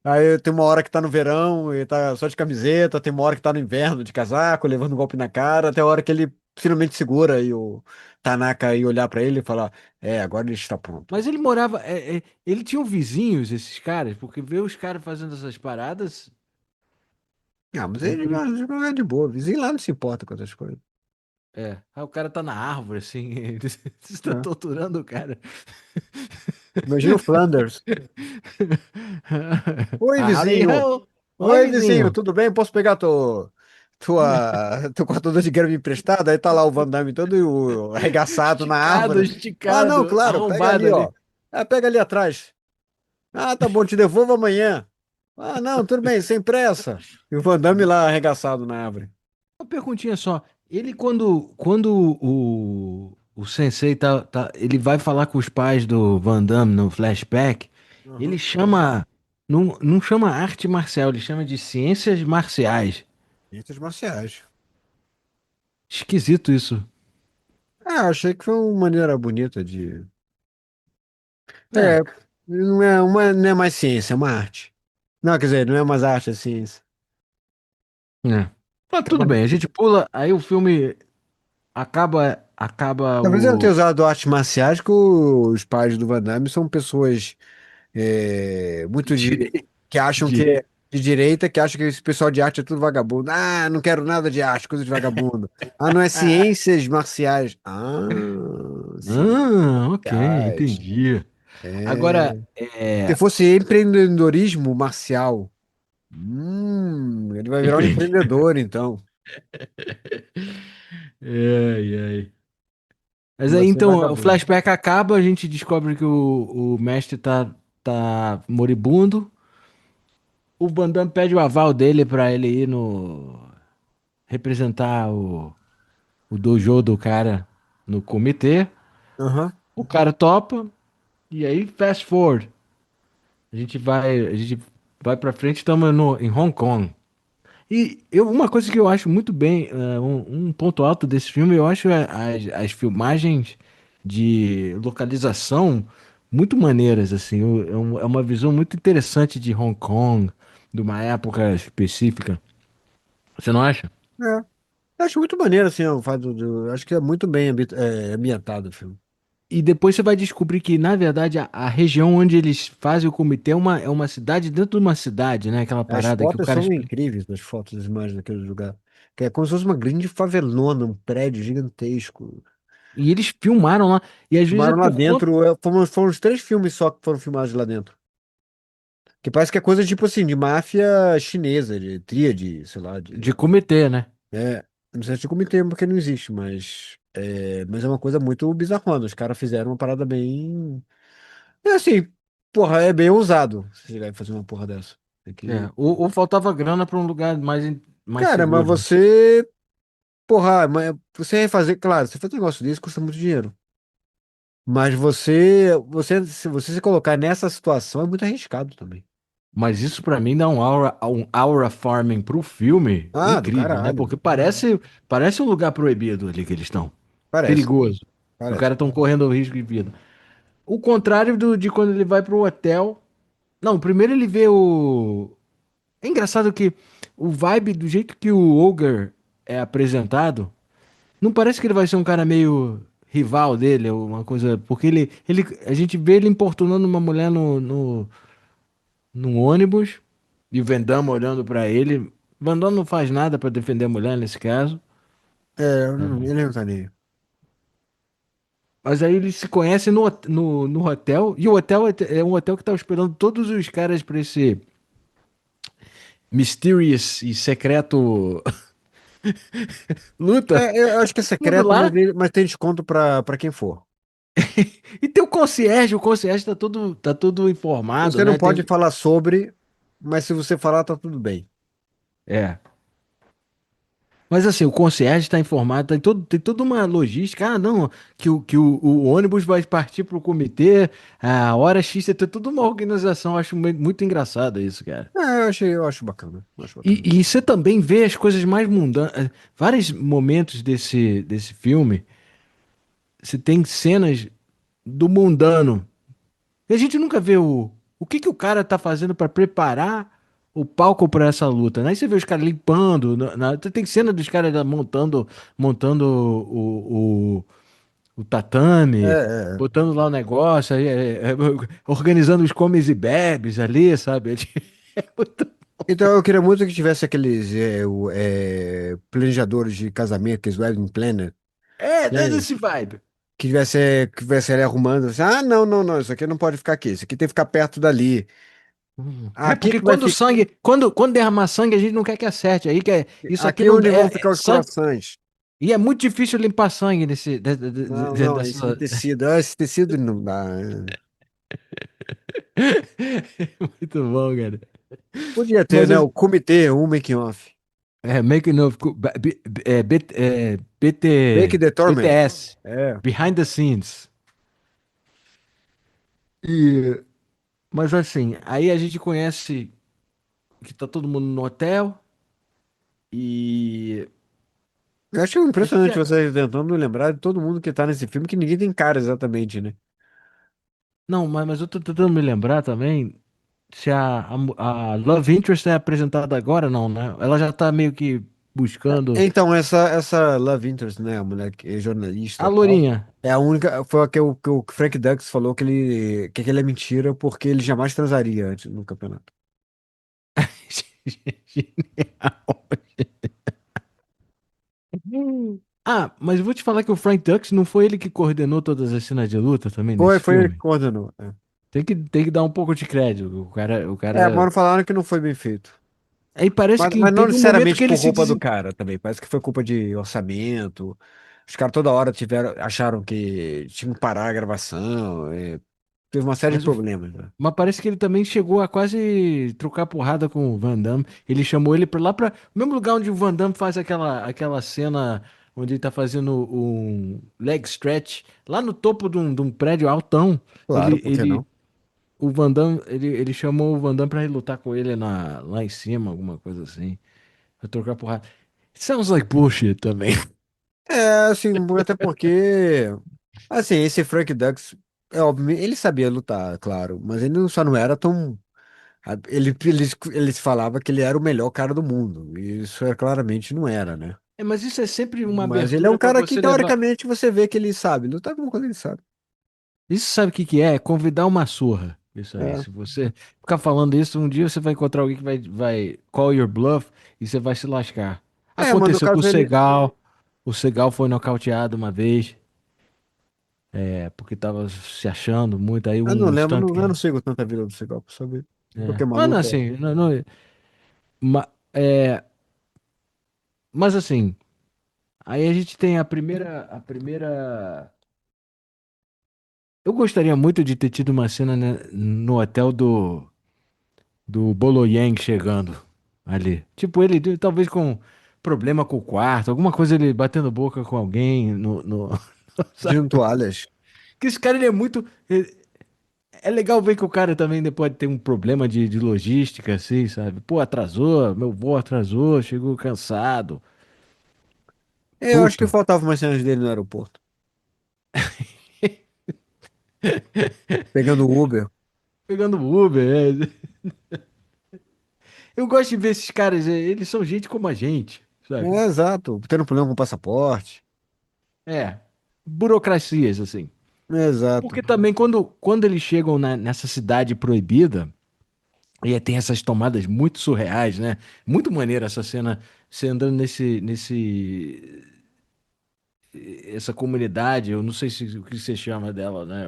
Aí tem uma hora que tá no verão e tá só de camiseta, tem uma hora que tá no inverno de casaco, levando um golpe na cara, até a hora que ele finalmente segura e o Tanaka ir olhar pra ele e falar: É, agora ele está pronto. Mas ele morava. Ele tinha vizinhos, esses caras, porque ver os caras fazendo essas paradas. Ah, mas ele Tranquilo. joga de boa, vizinho lá não se importa com essas coisas. Aí o cara tá na árvore, assim. Você tá É. torturando o cara. Imagina o Flanders. Oi, Ah, Howdy vizinho. ho! Oi, Oi, vizinho, vizinho! tudo bem? Posso pegar teu cortador de grama emprestado? Aí tá lá o Van Damme todo arregaçado na Esticado, árvore. Ah, não, esticado, claro, pega arrombado ali, ali. ó. Ah, pega ali atrás. Ah, tá bom, te devolvo amanhã. Ah, não, tudo bem, sem pressa. E o Van Damme lá arregaçado na árvore. Uma perguntinha só. Ele, quando o Sensei ele vai falar com os pais do Van Damme no flashback, ele Uhum. chama. Não chama arte marcial, ele chama de ciências marciais. Artes marciais. Esquisito isso. Ah, achei que foi uma maneira bonita de. É, É, não é mais ciência, é uma arte. Não, quer dizer, não é mais arte, é ciência. é. Mas Tá tudo bom. bem, a gente pula, aí o filme acaba Talvez eu não tenha o. usado artes marciais, que os pais do Van Damme são pessoas muito Dire- que acham que dire- é de direita, que acham que esse pessoal de arte é tudo vagabundo. Ah, não quero nada de arte, coisa de vagabundo. Ah, não é ciências marciais. Ah, ciências Ok, marciais. entendi. Agora, É. Se fosse empreendedorismo marcial, ele vai virar um entendi. empreendedor, então. Ai, ai. Mas Não vai aí ser então, o vagabundo. flashback acaba, a gente descobre que o mestre tá moribundo. O Van Damme pede o aval dele pra ele ir no representar o dojo do cara no comitê. Aham. O cara topa, e aí fast forward. A gente vai pra frente, estamos em Hong Kong. Uma coisa que eu acho muito bem, um ponto alto desse filme, eu acho as filmagens de localização muito maneiras, assim. É uma visão muito interessante de Hong Kong, de uma época específica. Você não acha? É. Eu acho muito maneiro, assim, o fato acho que é muito bem ambientado o filme. E depois você vai descobrir que, na verdade, a região onde eles fazem o comitê é uma cidade dentro de uma cidade, né? Aquela As parada que o fotos cara são explica. incríveis, as fotos, as imagens daquele lugar. Que é como se fosse uma grande favelona, um prédio gigantesco. E eles filmaram lá. E às vezes é Filmaram lá por conta dentro, foram os 3 filmes só que foram filmados lá dentro. Que parece que é coisa tipo assim, de máfia chinesa, de tríade, sei lá, de comitê, né? não sei se comitê porque não existe, mas é uma coisa muito bizarrona. Os caras fizeram uma parada bem. É assim, porra, é bem ousado você chegar e fazer uma porra dessa. Tem É, que... ou faltava grana para um lugar mais Cara, mas seguro, né? você. Porra, mas você refazer, claro, você fazer um negócio desse custa muito dinheiro. Mas se você se colocar nessa situação é muito arriscado também. Mas isso para mim dá um aura farming pro filme Ah, do incrível, né? caralho. Porque parece um lugar proibido ali que eles estão. Parece, Perigoso. Os parece. caras estão correndo o risco de vida. O contrário de quando ele vai pro hotel. Não, primeiro ele vê o. É engraçado que o vibe, do jeito que o Ogre é apresentado, não parece que ele vai ser um cara meio rival dele, ou uma coisa. Porque a gente vê ele importunando uma mulher no ônibus e o Van Damme olhando pra ele. Van Damme não faz nada pra defender a mulher nesse caso. Ele não tá nem aí. Mas aí eles se conhecem no hotel. E o hotel é um hotel que tá hospedando todos os caras pra esse mysterious e secreto luta. Eu acho que é Tudo secreto, lá. mas tem desconto pra quem for. E tem o concierge tá todo informado, Você não né? pode falar sobre, mas se você falar, tá tudo bem. É. Mas assim, o concierge está informado, tem toda uma logística. Ah, não, que o ônibus vai partir para o comitê, a hora X, tem toda uma organização. Eu acho muito engraçado isso, cara. Eu acho bacana. Eu acho bacana. E você também vê as coisas mais mundanas. Vários momentos desse filme, você tem cenas do mundano. E a gente nunca vê o que o cara tá fazendo para preparar o palco para essa luta, né? Aí você vê os caras limpando, tem cena dos caras montando o É, tatame, é, é. botando lá o negócio, aí, organizando os comes e bebes ali, sabe? É muito- Então eu queria muito que tivesse aqueles planejadores de casamento, aqueles wedding planner, é né? desse vibe. Que tivesse ali arrumando assim, ah, não, não, não, isso aqui não pode ficar aqui, isso aqui tem que ficar perto dali. É Aqui porque que vai quando o ficar, sangue, quando derramar sangue, a gente não quer que acerte. Aí isso aqui aqui é não onde vão é ficar os sangue. corações. E é muito difícil limpar sangue Não, não, esse dessa. tecido, esse tecido não dá. Muito bom, cara. Podia ter, Mas né? O comitê, um making off. Making of Make the torment. BTS, É. Behind the Scenes. E, mas assim, aí a gente conhece que tá todo mundo no hotel e Eu acho a gente impressionante você tentando lembrar de todo mundo que tá nesse filme, que ninguém tem cara exatamente, né? não, mas eu tô tentando me lembrar também se a Love Interest é apresentada agora, não, né? Ela já tá meio que buscando Então, essa Love Interest, né? A mulher que é jornalista a e tal. Lourinha. É a única. Foi a que o Frank Dux falou que aquilo é mentira porque ele jamais transaria antes no campeonato. Genial. Ah, mas eu vou te falar que o Frank Dux não foi ele que coordenou todas as cenas de luta também Foi, nesse foi ele que filme? coordenou. É. Tem que dar um pouco de crédito. O Mas cara. não falaram que não foi bem feito. Aí parece que Mas não teve um momento necessariamente que ele por se culpa do cara também. Parece que foi culpa de orçamento. Os caras toda hora acharam que tinha que parar a gravação. Teve uma série de Mas, problemas, né? mas parece que ele também chegou a quase trocar porrada com o Van Damme. Ele chamou ele pra lá pra. O mesmo lugar onde o Van Damme faz aquela cena onde ele tá fazendo um leg stretch lá no topo de um prédio altão. Claro, Ele, por que ele, não? o Van Damme, ele chamou o Van Damme pra ir lutar com ele lá em cima, alguma coisa assim. Pra trocar porrada. Sounds like bullshit também. É, assim, até porque, assim, esse Frank Dux, é óbvio, ele sabia lutar, claro, mas ele só não era tão. Ele falava que ele era o melhor cara do mundo, e isso claramente não era, né? É, mas isso é sempre uma Mas ele é um abertura pra cara que, você levar. teoricamente, você vê que ele sabe lutar alguma coisa ele sabe. Isso sabe o que que é? É convidar uma surra. Isso aí. É, Se você ficar falando isso, um dia você vai encontrar alguém que vai call your bluff e você vai se lascar. mas no Aconteceu com o caso ele. Segal. O Segal foi nocauteado uma vez, porque tava se achando muito. Aí Eu não um lembro, stunt. eu não sigo tanta vida do Seagal pra saber. Porque Mas não, maluco. assim, ma- é, mas assim, aí a gente tem a primeira. Eu gostaria muito de ter tido uma cena, né, no hotel do Bolo Yang chegando ali. Tipo, ele talvez com problema com o quarto, alguma coisa ele batendo boca com alguém Pedindo sabe? toalhas. Que esse cara, ele é muito. É legal ver que o cara também pode ter um problema de logística, assim, sabe? Pô, atrasou, meu voo atrasou, chegou cansado. Eu acho que Puto. faltava umas cenas dele no aeroporto. Pegando o Uber. Pegando Uber. Eu gosto de ver esses caras, eles são gente como a gente, sabe? É, exato. Tendo problema com o passaporte. É, burocracias, assim. É, exato. Porque também quando eles chegam nessa cidade proibida, e aí tem essas tomadas muito surreais, né? Muito maneira essa cena, você andando essa comunidade, eu não sei se o que você chama dela, né?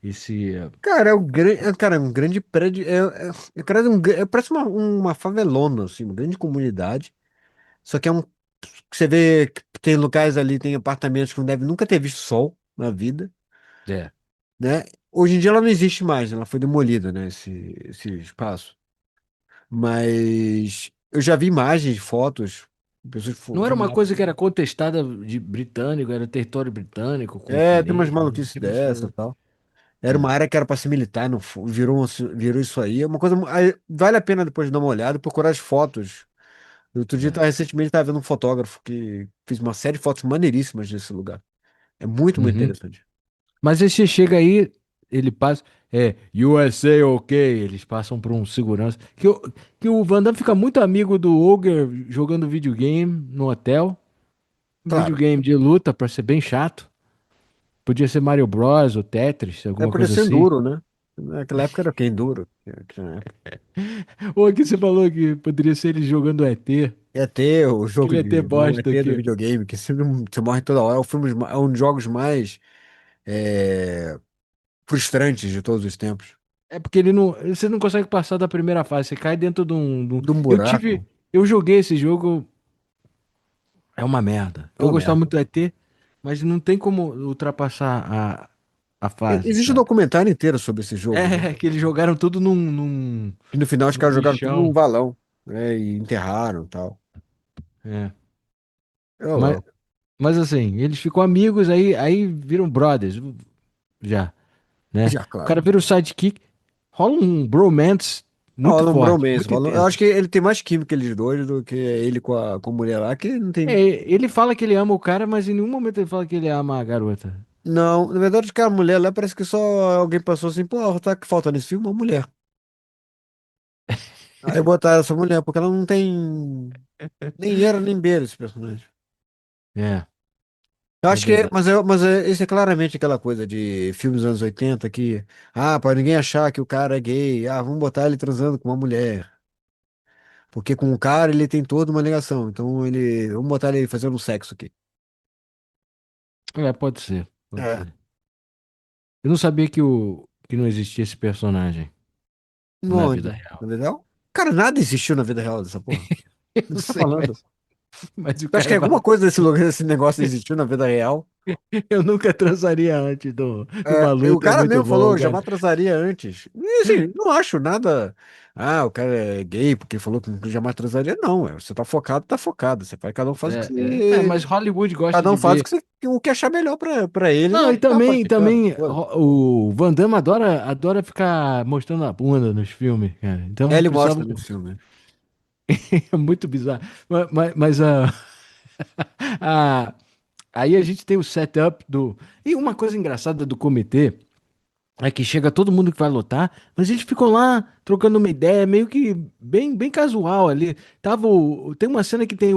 Esse, Cara, cara, é um grande prédio. Cara, parece uma favelona, assim, uma grande comunidade. Só que é um. Você vê que tem locais ali, tem apartamentos que não deve nunca ter visto sol na vida, é. né? Hoje em dia ela não existe mais, ela foi demolida, né? Esse espaço. Mas eu já vi imagens, fotos, pessoas Não era uma filmaram. coisa que era contestada de britânico, era território britânico com Tem umas chinês, maluquices tem umas dessa e coisas. tal. Era É. uma área que era para ser militar, não virou, virou isso aí. É uma coisa. Aí vale a pena depois dar uma olhada e procurar as fotos. Outro dia, É. recentemente, estava vendo um fotógrafo que fez uma série de fotos maneiríssimas desse lugar. É muito, muito Uhum. interessante. Mas aí você chega aí, ele passa. USA, ok. Eles passam por um segurança. Que o Van Damme fica muito amigo do Ogre jogando videogame no hotel. Claro, Videogame de luta, pra ser bem chato. Podia ser Mario Bros ou Tetris, alguma podia coisa ser assim. Enduro, né? Naquela época era quem Enduro. Na época. Ou aqui você falou que poderia ser ele jogando ET. Ia ter o jogo Aquele ET de. Não, bosta ET do aqui. videogame, que sempre você morre toda hora. É um dos jogos mais é, frustrantes de todos os tempos. É porque ele não, você não consegue passar da primeira fase, você cai dentro De um Eu tive, buraco. eu joguei esse jogo, é uma merda. É Eu uma gostava merda. muito do ET, mas não tem como ultrapassar a fase, Existe um sabe? documentário inteiro sobre esse jogo, né? É que eles jogaram tudo E no final os num caras jogaram tudo num lixão. valão, né? E enterraram e tal. É. É Mas, louco. mas assim, eles ficam amigos, aí viram brothers, já, né? Já, O claro. cara vira o sidekick, rola um bromance muito Rola um forte, bromance, muito eu intenso. acho que ele tem mais química eles dois do que ele com a mulher lá, que não É, tem. ele fala que ele ama o cara, mas em nenhum momento ele fala que ele ama a garota. Não, na verdade, que a mulher lá parece que só alguém passou assim, pô, tá que falta nesse filme? Uma mulher. Aí botaram essa mulher, porque ela não tem nem era nem beira esse personagem. É, Eu é acho que, verdade. esse é claramente aquela coisa de filmes dos anos 80 que, para ninguém achar que o cara é gay, vamos botar ele transando com uma mulher. Porque com o cara ele tem toda uma ligação, então vamos botar ele fazendo sexo aqui. Pode ser, pode É. ser. Eu não sabia que não existia esse personagem na Não, vida então, real. na vida real? Cara, nada existiu na vida real dessa porra. Eu O que você tá sei, falando? mas o Tu acha que cara alguma fala. coisa desse lugar, desse negócio existiu na vida real? Eu nunca transaria antes de uma O luta, é cara muito mesmo bom, falou, cara. jamais transaria antes. E assim, não acho nada. Ah, o cara é gay porque falou que jamais transaria. Não, você tá focado. Você faz, cada um faz o que Mas você. Hollywood gosta Cada de um faz ver. o que achar melhor pra ele Não, na, e na parte também, de câmera. também Pô. o Van Damme adora ficar mostrando a bunda nos filmes, cara. Então Ele precisava. mostra no filme. É muito bizarro. Mas a- aí a gente tem o setup do. E uma coisa engraçada do comitê é que chega todo mundo que vai lutar, mas eles ficam lá trocando uma ideia, meio que bem casual ali. Tem uma cena que tem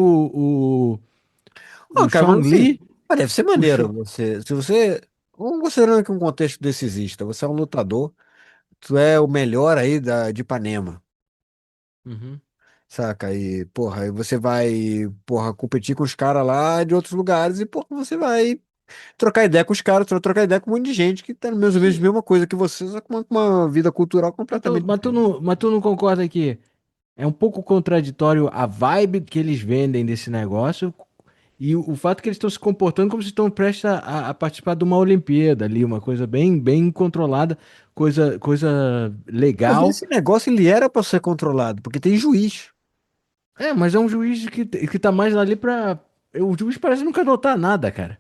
Não, o cara, mas Chong assim, Li. deve ser O maneiro Chong... você. Se você. Vamos considerando que um contexto desse exista, você é um lutador, tu é o melhor aí de Ipanema. Uhum. Saca? E, porra, aí você vai, porra, competir com os caras lá de outros lugares e, porra, você vai trocar ideia com os caras, trocar ideia com um monte de gente que tá mais ou menos a Sim, mesma coisa que você, só com uma vida cultural completamente diferente. mas tu não concorda que é um pouco contraditório a vibe que eles vendem desse negócio e o fato que eles estão se comportando como se estão prestes a participar de uma Olimpíada ali, uma coisa bem controlada, coisa Mas legal. esse negócio, ele era pra ser controlado, porque tem juiz. É, mas é um juiz que tá mais ali pra. O juiz parece nunca notar nada, cara.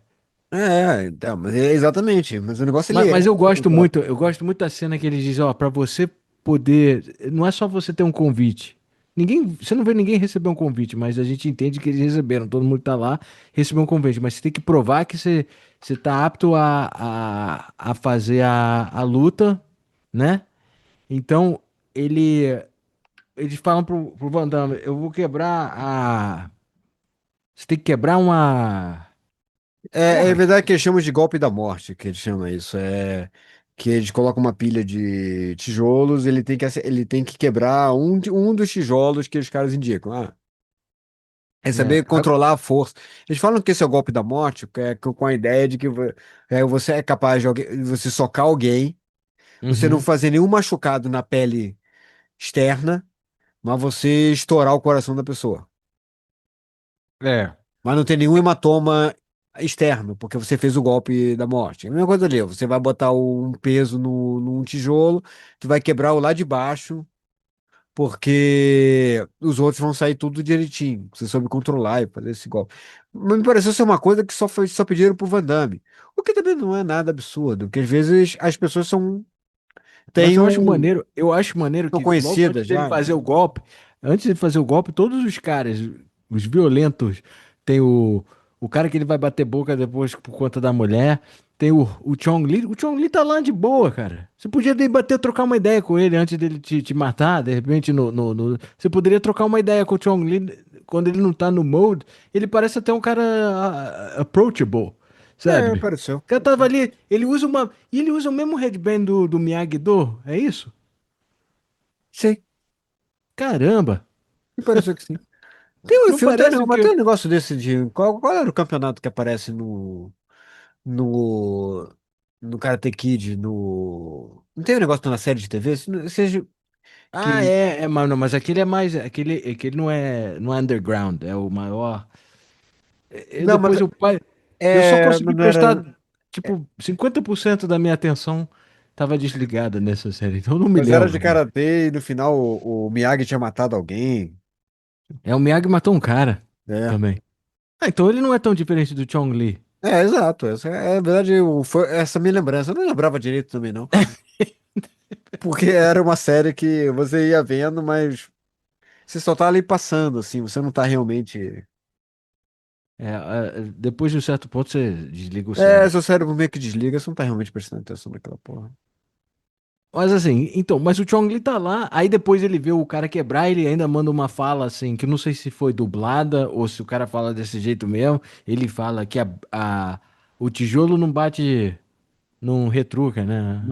Então, mas é exatamente, mas o negócio, ele Mas era pra ser controlado. eu gosto muito da cena que eles dizem, ó, pra você poder, não é só você ter um convite. Você não vê ninguém receber um convite, mas a gente entende que eles receberam, todo mundo que tá lá recebeu um convite, mas você tem que provar que você tá apto a fazer a luta, né? Então, eles falam pro Van Damme, eu vou quebrar a... Você tem que quebrar uma... É Porra, verdade que eles chamam de golpe da morte, que eles chamam isso. É que eles colocam uma pilha de tijolos, ele tem que quebrar um dos tijolos que os caras indicam. Ah, é é, saber controlar a força. Eles falam que esse é o golpe da morte, com a ideia de que você é capaz de você socar alguém, você não uhum. fazer nenhum machucado na pele externa, mas você estourar o coração da pessoa. É. Mas não tem nenhum hematoma externo, porque você fez o golpe da morte. É a mesma coisa ali, você vai botar um peso num tijolo, tu vai quebrar o lá de baixo, porque os outros vão sair tudo direitinho. Você soube controlar e fazer esse golpe. Mas me pareceu ser uma coisa que só pediram pro Van Damme. O que também não é nada absurdo, porque às vezes as pessoas Mas têm um, eu acho maneiro são que logo antes conhecidas dele já, fazer o então. golpe, todos os caras, os violentos, tem o cara que ele vai bater boca depois por conta da mulher, tem o Chong Li, o Chong Li tá lá de boa, cara. Você podia debater, trocar uma ideia com ele antes dele te matar, de repente você poderia trocar uma ideia com o Chong Li quando ele não tá no mode, ele parece até um cara approachable, sabe? Pareceu. O cara tava ali, ele usa o mesmo headband do Miyagi-Do, é isso? Sim, Caramba! me pareceu que sim. Tem um Não filme, tem, parece mas que. tem um negócio desse de. Qual era o campeonato que aparece no, no Karate Kid? Não tem um negócio na série de TV? Seja Ah, que. mas, não, mas aquele é mais. Aquele não é underground, é o maior. Não, mas Depois eu só consegui não era. prestar, tipo, 50% da minha atenção tava desligada nessa série, então eu não me Mas era de lembro. karatê e no final o Miyagi tinha matado alguém. É, o Miyagi matou um cara É. também. Ah, então ele não é tão diferente do Chong Li. Exato. Essa é verdade, essa é a minha lembrança. Eu não lembrava direito também, não. Porque era uma série que você ia vendo, mas você só tá ali passando, assim, você não tá realmente. Depois de um certo ponto você desliga o cérebro. Seu cérebro meio que desliga, você não tá realmente prestando atenção naquela porra. Mas assim, então, mas o Chong Li tá lá, aí depois ele vê o cara quebrar, ele ainda manda uma fala assim, que eu não sei se foi dublada ou se o cara fala desse jeito mesmo. Ele fala que o tijolo não bate, não retruca, né?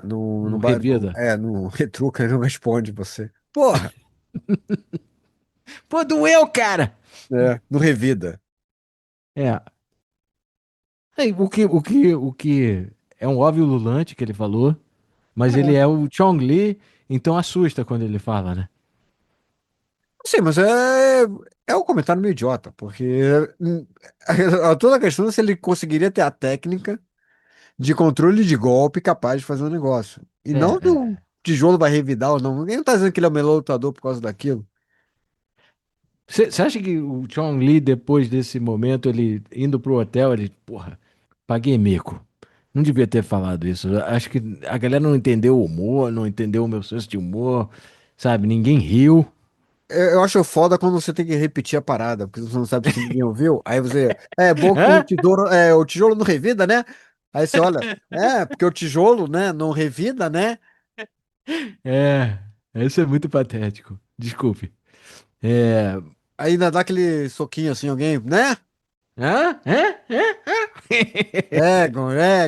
Não, Não revida. não retruca, não responde você. Porra! Pô, doeu, cara! Não revida. É. Aí, o que é um óbvio lulante que ele falou, mas ele é o Chong Li, então assusta quando ele fala, né? Sim, mas é. É um comentário meio idiota, porque hum, toda a questão é se ele conseguiria ter a técnica de controle de golpe capaz de fazer um negócio. E É, não que o é. tijolo vai revidar ou não. Ninguém não tá dizendo que ele é o melhor lutador por causa daquilo. Você acha que o Chong Li, depois desse momento, ele indo pro hotel, ele, porra, paguei mico. Não devia ter falado isso. Eu acho que a galera não entendeu o humor, não entendeu o meu senso de humor, sabe? Ninguém riu. Eu acho foda quando você tem que repetir a parada, porque você não sabe se ninguém ouviu. Aí você, é bom que Hã? o tijolo não revida, né? Aí você olha, porque o tijolo, né, não revida, né? É, isso é muito patético. Desculpe. É. Aí ainda dá aquele soquinho assim, alguém, né? Hã? Hã? Hã? Hã?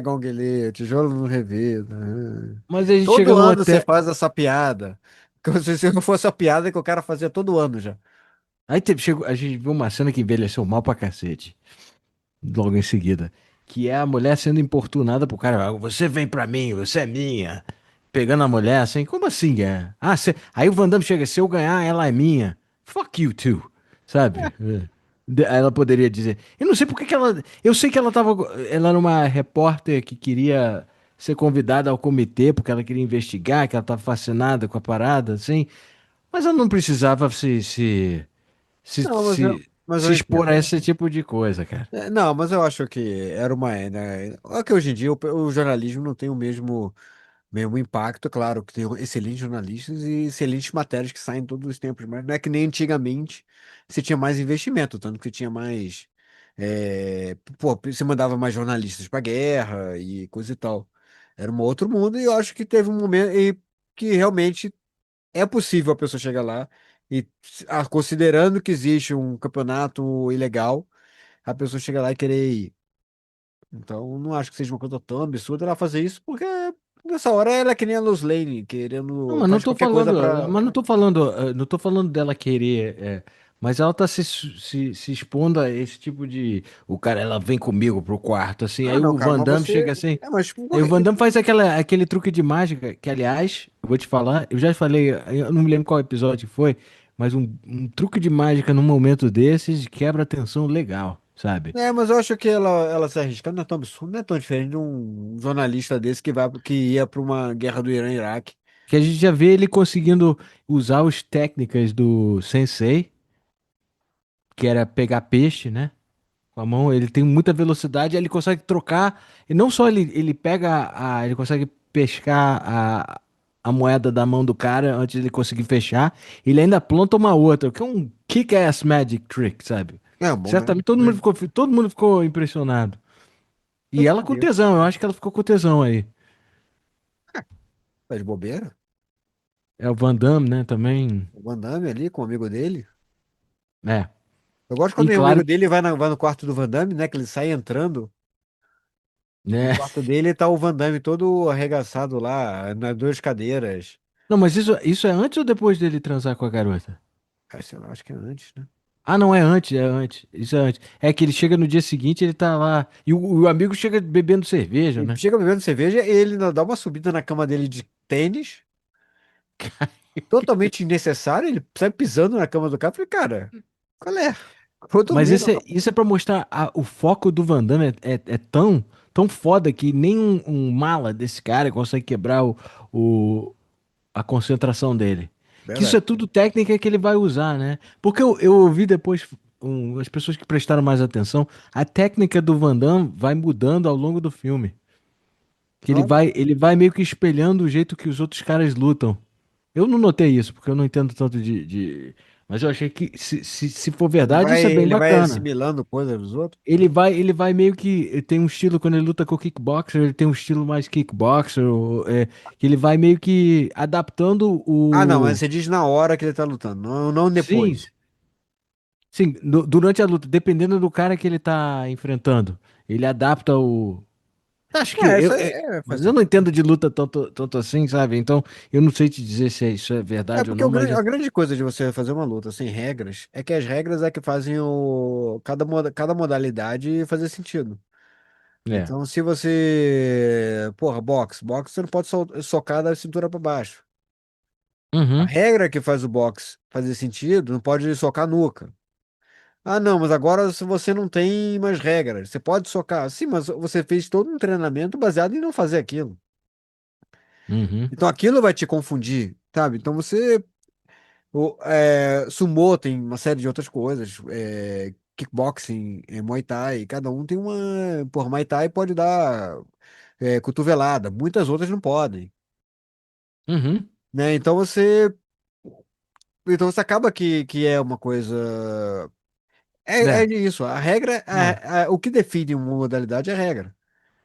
Gong Li, o tijolo não revida. Mas a gente chega Todo no ano você hotel. faz essa piada. Como se não fosse a piada que o cara fazia todo ano já. Aí chegou, a gente viu uma cena que envelheceu mal pra cacete. Logo em seguida. Que é a mulher sendo importunada pro cara. "Ah, você vem pra mim, você é minha." Pegando a mulher assim, como assim é? Ah, aí o Van Damme chega, se eu ganhar, ela é minha. Fuck you too. Sabe? É. Aí ela poderia dizer. Eu não sei por que que ela. Eu sei que ela tava. Ela era uma repórter que queria ser convidada ao comitê, porque ela queria investigar, que ela tava fascinada com a parada, assim. Mas ela não precisava se, Não, se, mas se eu expor entendo. a esse tipo de coisa, cara. Não, mas eu acho que era uma, né? Olha que hoje em dia o jornalismo não tem o mesmo impacto, claro, que tem excelentes jornalistas e excelentes matérias que saem todos os tempos, mas não é que nem antigamente você tinha mais investimento, tanto que tinha mais. Pô, você mandava mais jornalistas pra guerra e coisa e tal. Era um outro mundo e eu acho que teve um momento e que realmente é possível a pessoa chegar lá e, considerando que existe um campeonato ilegal, a pessoa chega lá e querer ir. Então, não acho que seja uma coisa tão absurda ela fazer isso, porque nessa hora ela é que nem a Luz Lane, Não, querendo, mas não faz tô qualquer coisa falando, pra. mas não tô falando, não tô falando dela querer, mas ela tá se expondo a esse tipo de, o cara, ela vem comigo pro quarto, assim, Ah, aí não, o cara, Van mas Damme você. chega assim, Mas aí o Van Damme faz aquele truque de mágica, que aliás, eu vou te falar, eu já falei, eu não me lembro qual episódio foi, mas um truque de mágica num momento desses quebra a tensão legal, sabe? mas eu acho que ela se arriscando não é tão absurdo, não é tão diferente de um jornalista desse que ia pra uma guerra do Irã e Iraque. Que a gente já vê ele conseguindo usar as técnicas do Sensei, que era pegar peixe, né? Com a mão, ele tem muita velocidade, aí ele consegue trocar, e não só ele pega ele consegue pescar a moeda da mão do cara antes de ele conseguir fechar, ele ainda planta uma outra, que é um kick-ass magic trick, sabe? É um bom Certamente Magic todo mundo Trick. ficou impressionado. Eu E ela com ficaria. tesão, eu acho que ela ficou com tesão aí. Tá de bobeira? É o Van Damme, né, também, O Van Damme ali com o amigo dele. é. Eu gosto E quando o amigo claro, dele vai no quarto do Van Damme, né? Que ele sai entrando. No né? quarto dele tá o Van Damme todo arregaçado lá, nas duas cadeiras. Não, mas isso é antes ou depois dele transar com a garota? Ah, sei lá, acho que é antes, né? Ah, não, é antes, é antes. Isso é antes. É que ele chega no dia seguinte, ele tá lá. E o amigo chega bebendo cerveja, Ele né? chega bebendo cerveja e ele ainda dá uma subida na cama dele de tênis, totalmente desnecessário. Ele sai pisando na cama do cara. Eu falei, cara, qual é? Vou Mas dormir, não. isso é pra mostrar o foco do Van Damme é tão foda que nem um mala desse cara consegue quebrar o, a concentração dele. Que isso é Verdade. tudo técnica que ele vai usar, né? Porque eu ouvi depois, as pessoas que prestaram mais atenção, a técnica do Van Damme vai mudando ao longo do filme. Que Ó, ele vai meio que espelhando o jeito que os outros caras lutam. Eu não notei isso, porque eu não entendo tanto Mas eu achei que, se for verdade, isso é bem ele vai bacana. assimilando coisas dos outros. Ele vai meio que. Tem um estilo, quando ele luta com o kickboxer, ele tem um estilo mais kickboxer, que ele vai meio que adaptando Ah, não, mas o. você diz na hora que ele tá lutando, não Sim, depois. sim, durante a luta, dependendo do cara que ele tá enfrentando, ele adapta o. Acho que Isso aí faz mas eu não sentido. entendo de luta tanto assim, sabe? Então eu não sei te dizer se isso é É verdade ou porque não, mas a grande coisa de você fazer uma luta sem regras é que as regras é que fazem cada modalidade fazer sentido. é. Então, se você. Porra, boxe você não pode socar da cintura pra baixo. A Uhum. regra que faz o boxe fazer sentido não pode socar a nuca. Ah, não, mas agora se você não tem mais regras, você pode socar. Sim, mas você fez todo um treinamento baseado em não fazer aquilo. Uhum. Então aquilo vai te confundir, sabe? Então você. Sumô tem uma série de outras coisas. Kickboxing, Muay Thai. Cada um tem uma. Por Muay Thai pode dar cotovelada, muitas outras não podem. Uhum. Né? Então você acaba que é uma coisa. É É. isso. A regra, Não. o que define uma modalidade é a regra.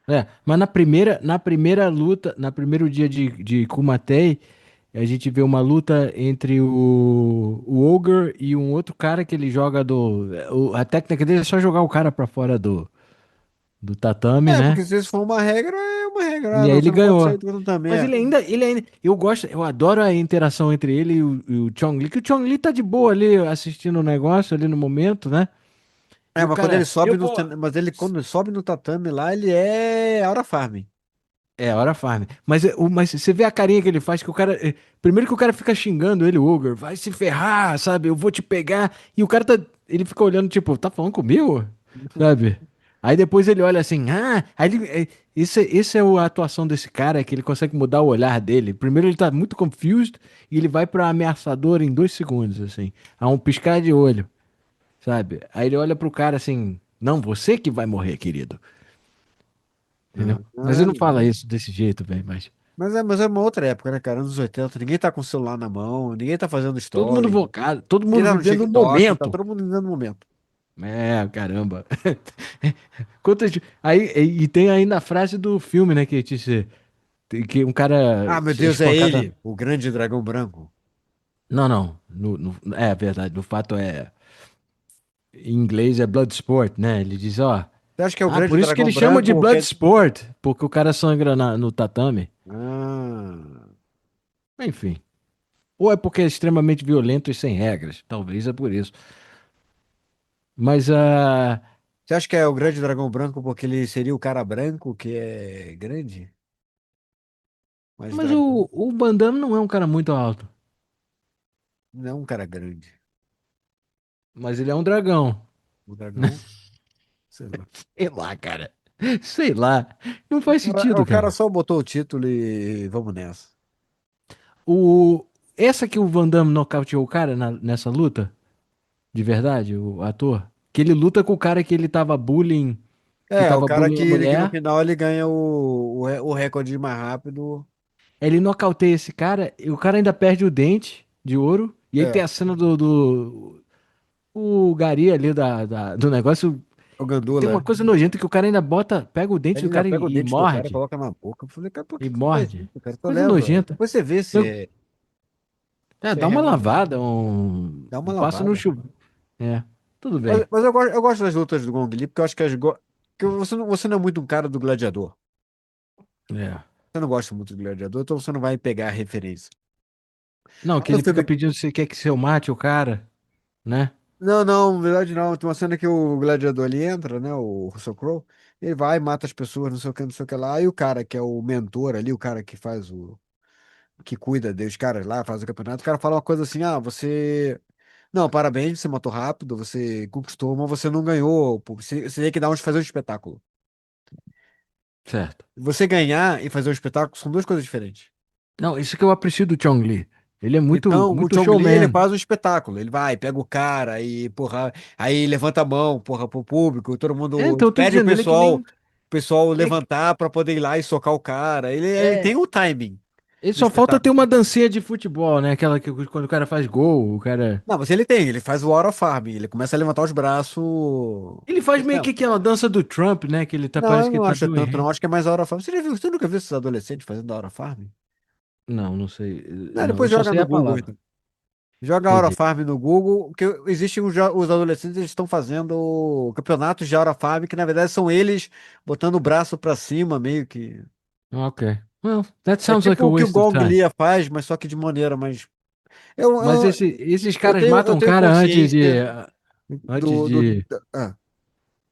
É, mas na primeira luta, no primeiro dia de Kumatei, a gente vê uma luta entre o Ogre e um outro cara que ele joga a técnica dele é só jogar o cara pra fora do tatame, Porque né? se isso for uma regra, é uma regra. Ah, E aí não, você ele não pode ganhou. sair do também. Mas ele ainda, eu adoro a interação entre ele e o Chong Li, que o Chong Li tá de boa ali assistindo o negócio ali no momento, né? E o Mas quando ele cara, sobe eu vou. mas ele quando ele sobe no tatame lá, ele é Aura Farm. É, hora farm. Mas você vê a carinha que ele faz, que o cara. Primeiro que o cara fica xingando ele, o Ogre, vai se ferrar, sabe? Eu vou te pegar. E o cara tá. Ele fica olhando, tipo, tá falando comigo? Sabe? Aí depois ele olha assim, esse é a atuação desse cara, é que ele consegue mudar o olhar dele. Primeiro ele tá muito confused e ele vai pra ameaçador em 2 segundos, assim. A um piscar de olho, sabe? Aí ele olha pro cara assim, não, você que vai morrer, querido. Entendeu? Mas ele não fala isso desse jeito, velho, mas. Mas é uma outra época, né, cara? Anos 80, ninguém tá com o celular na mão, ninguém tá fazendo Todo mundo story, focado, todo ninguém mundo tá no vivendo o TikTok, tá momento. todo mundo vivendo o momento. É, caramba. E tem ainda a frase do filme, né? Que um cara Ah, meu é Deus, é espancado. ele, o grande dragão branco. Não, não. É verdade. No fato em inglês é Bloodsport, né? Ele diz, ó. Você acha que é o Ah, grande por isso que dragão eles chamam de branco? Bloodsport, porque o cara sangra no tatame. Ah. Enfim. Ou é porque é extremamente violento e sem regras. Talvez é por isso. Mas Você acha que é o grande dragão branco porque ele seria o cara branco que é grande? Mas mas dragão o Van Damme não é um cara muito alto. não é um cara grande. Mas ele é um dragão. O dragão, sei lá. Sei lá, cara. Sei lá. Não faz O sentido, cara cara. só botou o título e vamos nessa. O... Essa que o Van Damme nocauteou o cara nessa luta, de verdade, o ator, que ele luta com o cara que O tava cara bullying a que no mulher, final ele ganha o recorde mais rápido. ele nocauteia esse cara e o cara ainda perde o dente de ouro. E aí tem É, a cena o gari ali do negócio. o Tem uma Gandula. coisa nojenta que o cara ainda pega o dente Ele do ainda cara pega o e dente do cara e morde. coloca na boca. Eu falei, cara, por E que que você faz morde. isso, cara? Então Coisa leva. nojenta. Depois você vê É, se é dá uma realmente. lavada, Dá uma passa no lavada. chuveiro. É, tudo Mas, bem. mas eu gosto das lutas do Gong Li, porque eu acho que você não é muito um cara do gladiador. É. Você não gosta muito do gladiador, então você não vai pegar a referência. Não, que Mas o ele fica filme. pedindo se quer que eu mate o cara, né? Não, não, na verdade não. Tem uma cena que o gladiador ali entra, né? O Russell Crowe. Ele vai, mata as pessoas, não sei o que, não sei o que lá. E o cara que é o mentor ali, o cara que faz que cuida dos caras lá, faz o campeonato, o cara fala uma coisa assim: ah, você. Não, parabéns, você matou rápido, você conquistou, mas você não ganhou. Pô, você tem que dar fazer um espetáculo. Certo. Você ganhar e fazer um espetáculo são duas coisas diferentes. Não, isso que eu aprecio do Chong Li. Ele é muito, Então, o muito Chong Li, ele showman. faz um espetáculo. Ele vai, pega o cara e, porra, aí levanta a mão, porra, pro público, todo É, mundo então eu tô pede dizendo, ele é que o nem. pessoal Ele, é que- levantar pra poder ir lá e socar o cara. Ele tem é, o timing ele do só falta ter espetáculo. uma dancinha de futebol, né? Aquela que quando o cara faz gol, o cara. Não, mas ele faz o Out of Arm, ele começa a levantar os braços. Ele faz meio que aquela dança do Trump, né? Que ele tá, Não, parece eu que ele não tá acho doing tanto, não. hand. Acho que é mais a hora farm. Você nunca viu esses adolescentes fazendo a hora farm? Não, não sei. Não, Não, eu depois só joga sei no a Google, palavra. então. Joga a hora Entendi. farm no Google, porque existem os adolescentes, eles estão fazendo campeonatos de hora farm, que na verdade são eles botando o braço pra cima, meio que. Ok. Well, that É sounds like tipo a o que o waste of Gong time. Li faz, mas só que de maneira mais. Eu, Mas eu, esses caras eu matam o tenho cara antes de. consciência Antes do. de. Ah.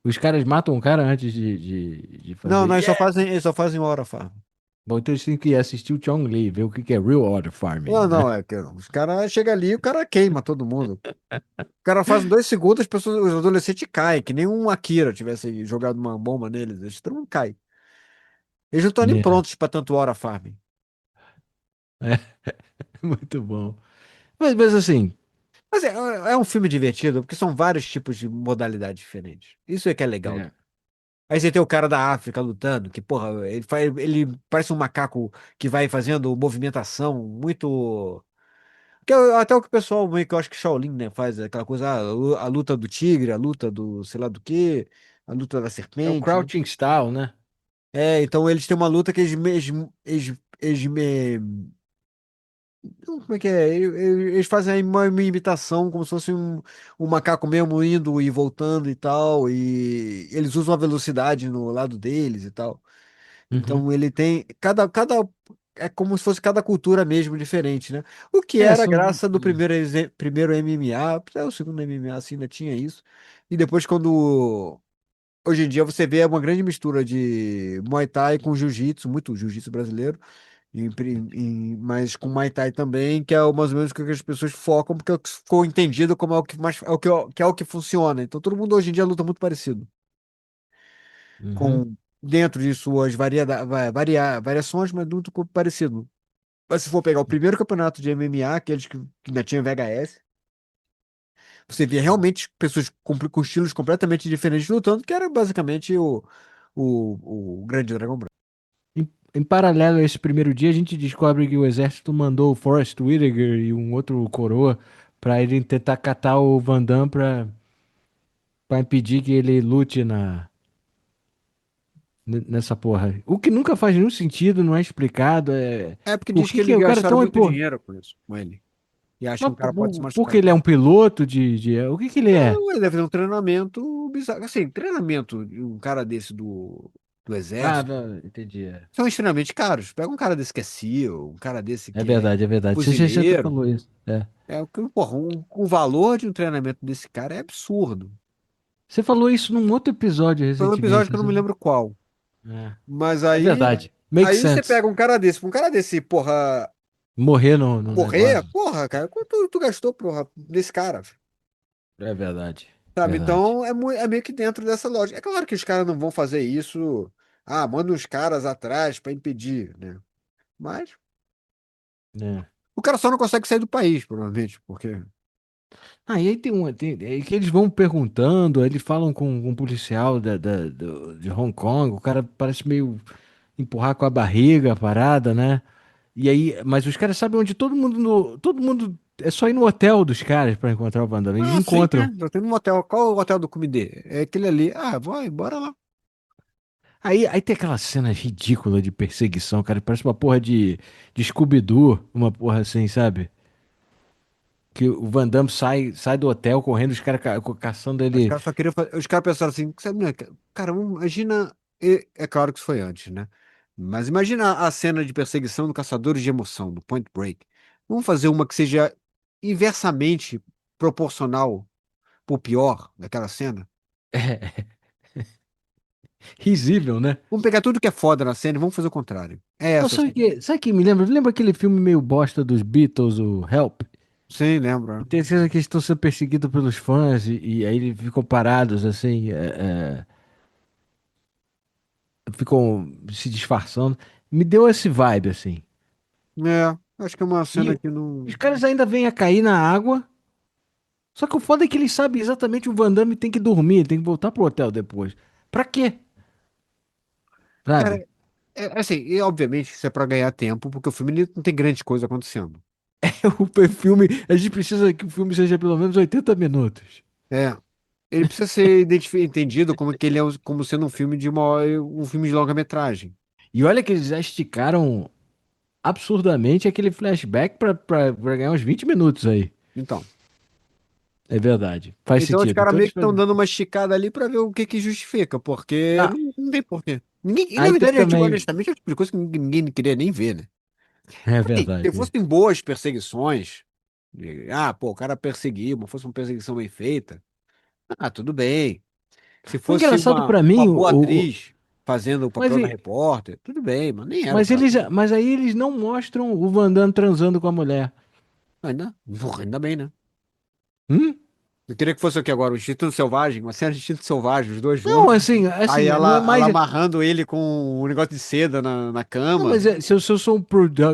Os caras matam o cara antes de Não, fazer. não, Yeah! eles só fazem hora farm. Bom, então eles têm que assistir o Chong Li, ver o que que é Real Order Farming, Não, né? não, é que os caras chegam ali e o cara queima todo mundo. O cara faz 2 segundos, as pessoas, os adolescentes caem, que nem um Akira tivesse jogado uma bomba neles. Eles todo mundo cai. Eles não estão nem É, prontos pra tanto hora farming. muito bom. Mas assim, Mas é um filme divertido, porque são vários tipos de modalidades diferentes. Isso é que é legal. é, Aí você tem o cara da África lutando, que, porra, ele parece um macaco que vai fazendo movimentação muito. Até o que o pessoal, meio que eu acho que Shaolin, né, faz aquela coisa, a luta do tigre, a luta do sei lá do quê, a luta da é o serpente, né? Crouching Style, né? Então eles têm uma luta que como é que é? Eles fazem uma imitação como se fosse um macaco mesmo indo e voltando e tal, e eles usam a velocidade no lado deles e tal. Uhum. Então ele tem é como se fosse cada cultura mesmo diferente, né? O que É, era a são. graça do primeiro MMA, até o segundo MMA assim ainda tinha isso. E depois quando hoje em dia você vê uma grande mistura de Muay Thai com Jiu-Jitsu, muito Jiu-Jitsu brasileiro, mas com Muay Thai também, que é mais ou menos o que as pessoas focam, porque é o que ficou entendido como é o que mais que é o que funciona. Então todo mundo hoje em dia luta muito parecido Uhum. com dentro de suas variações, mas muito parecido. Mas se for pegar o primeiro campeonato de MMA, aqueles que ainda tinha VHS, você via realmente pessoas com estilos completamente diferentes lutando, que era basicamente o Grande Dragão Branco. Em paralelo a esse primeiro dia, a gente descobre que o exército mandou o Forrest Whitaker e um outro coroa pra ele tentar catar o Van Damme pra impedir que ele lute nessa porra. O que nunca faz nenhum sentido, não é explicado. É porque Por diz que que que eles o cara é gastaram tão muito importante? dinheiro com isso, com ele. E acha que Mas um cara pode se porque machucar. ele é um piloto o que que ele é? Não, ele deve ter um treinamento bizarro. Assim, treinamento de um cara desse do Ah, exército não, entendi. são extremamente caros. Pega um cara desse que é SEAL, um cara desse É que é verdade, é verdade. Você até fuzileiro. falou isso. É. É o que, porra, o valor de um treinamento desse cara é absurdo. Você falou isso num outro episódio Foi um episódio recentemente. que eu não me lembro qual. É, Mas é verdade. Make aí você sense. pega um cara desse, porra, Morrer no morrer, negócio. porra, cara, quanto tu gastou, porra, desse cara? É verdade. Sabe? Verdade. Então é meio que dentro dessa lógica. É claro que os caras não vão fazer isso. Ah, manda uns caras atrás pra impedir, né? Mas É. o cara só não consegue sair do país, provavelmente, porque. Ah, e aí é que eles vão perguntando, aí eles falam com um policial de Hong Kong, o cara parece meio empurrar com a barriga a parada, né? E aí, mas os caras sabem onde todo mundo é só ir no hotel dos caras pra encontrar o Van Damme. Eles Ah, sim, encontram. é. Eu tenho um motel. Qual é o hotel do Comedê? É aquele ali. Ah, vai, bora lá. Aí tem aquela cena ridícula de perseguição, cara. Parece uma porra de Scooby-Doo, uma porra assim, sabe? Que o Van Damme sai do hotel correndo, os caras caçando Os ele. caras só queriam fazer. Os caras pensaram assim, sabe, né? Cara, imagina. É claro que isso foi antes, né? Mas imagina a cena de perseguição do Caçadores de Emoção, do Point Break. Vamos fazer uma que seja inversamente proporcional pro pior daquela cena? Risível, né? Vamos pegar tudo que é foda na cena e vamos fazer o contrário. É Não, essa. sabe que me lembra? Lembra aquele filme meio bosta dos Beatles, o Help? Sim, lembra? E tem certeza que eles estão sendo perseguidos pelos fãs e aí eles ficam parados, assim, ficam se disfarçando. Me deu esse vibe, assim. É, acho que é uma cena E que os não. caras ainda vêm a cair na água. Só que o foda é que eles sabem exatamente o Van Damme tem que dormir, ele tem que voltar pro hotel depois. Pra quê? Cara, Sabe? assim, e obviamente isso é pra ganhar tempo, porque o filme ele não tem grande coisa acontecendo. O filme, a gente precisa que o filme seja pelo menos 80 minutos. É. Ele precisa ser entendido como que ele é como sendo um filme de longa-metragem. E olha que eles já esticaram absurdamente aquele flashback pra ganhar uns 20 minutos aí. Então. É verdade. Faz Então os sentido. caras Então meio eles que estão fazem. dando uma esticada ali pra ver o que que justifica, porque Ah, não tem porquê. Ninguém, e na aí tem verdade, tipo, também. honestamente, é o tipo de coisa que ninguém queria nem ver, né? É Assim, se verdade. fossem boas perseguições, pô, o cara perseguiu, mas fosse uma perseguição bem feita, tudo bem. Se O fosse engraçado pra uma mim, boa atriz fazendo o Mas, papel da e- repórter. Tudo bem, mas nem era o mas, caso. mas aí eles não mostram o Van Damme transando com a mulher. Ainda, porra, ainda bem, né? Hum? Eu queria que fosse o que agora? O Instinto Selvagem, uma cena de Instinto Selvagem, os dois Não, juntos. Aí não é ela mais. amarrando ele com um negócio de seda na Não, mas cama. se eu sou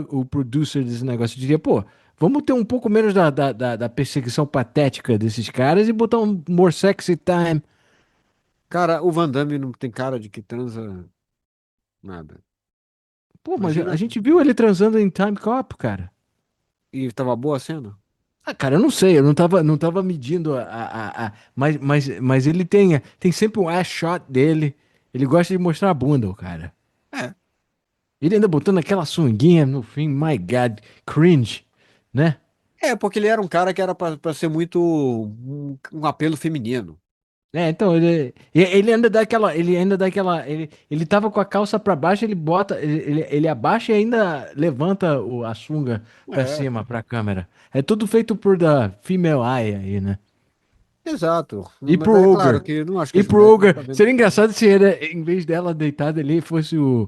o producer desse negócio, eu diria, pô, vamos ter um pouco menos da perseguição patética desses caras e botar um more sexy time. Cara, o Van Damme não tem cara de que transa nada. Pô, mas a Imagina. gente viu ele transando em Time Cop, cara. E tava boa a cena? Ah, cara, eu não sei, eu não tava medindo mas ele tem sempre um ass shot dele. Ele gosta de mostrar a bunda, o cara. É. Ele ainda botando aquela sunguinha no fim, my God, cringe, né? É, porque ele era um cara que era pra ser muito um apelo feminino. É, então ele tava com a calça pra baixo, ele bota, ele abaixa e ainda levanta a sunga pra É, cima pra câmera. É tudo feito por da female eye aí, né? exato. E Mas pro é claro Ogre. que eu não acho que E as pro mulheres vão Ogre. ficar vendo. Seria engraçado se ele, em vez dela deitada ali, fosse o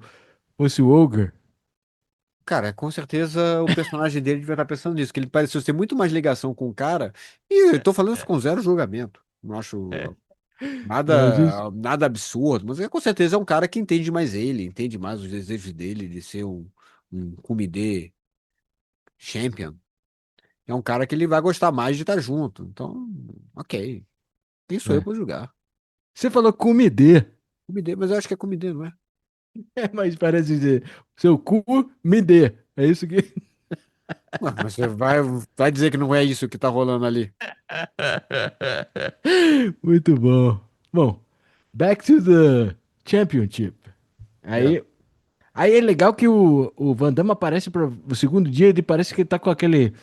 Ogre. Cara, com certeza o personagem dele devia estar pensando nisso, que ele pareceu ter muito mais ligação com o cara. E eu tô falando isso com zero julgamento. Não acho Não, justo. nada absurdo, mas com certeza é um cara que entende mais ele, entende mais os desejos dele de ser um comedê champion. É um cara que ele vai gostar mais de estar junto. Então, ok. Quem sou eu É. pra julgar? Você falou comidê. Comedê, mas eu acho que é comedê, não é? É, mas parece dizer, seu cu me dê. É isso que. Ué, mas você vai dizer que não é isso que tá rolando ali. Muito bom. Bom, back to the championship. É. Aí é legal que o Van Damme aparece para o segundo dia, ele parece que ele tá com aquele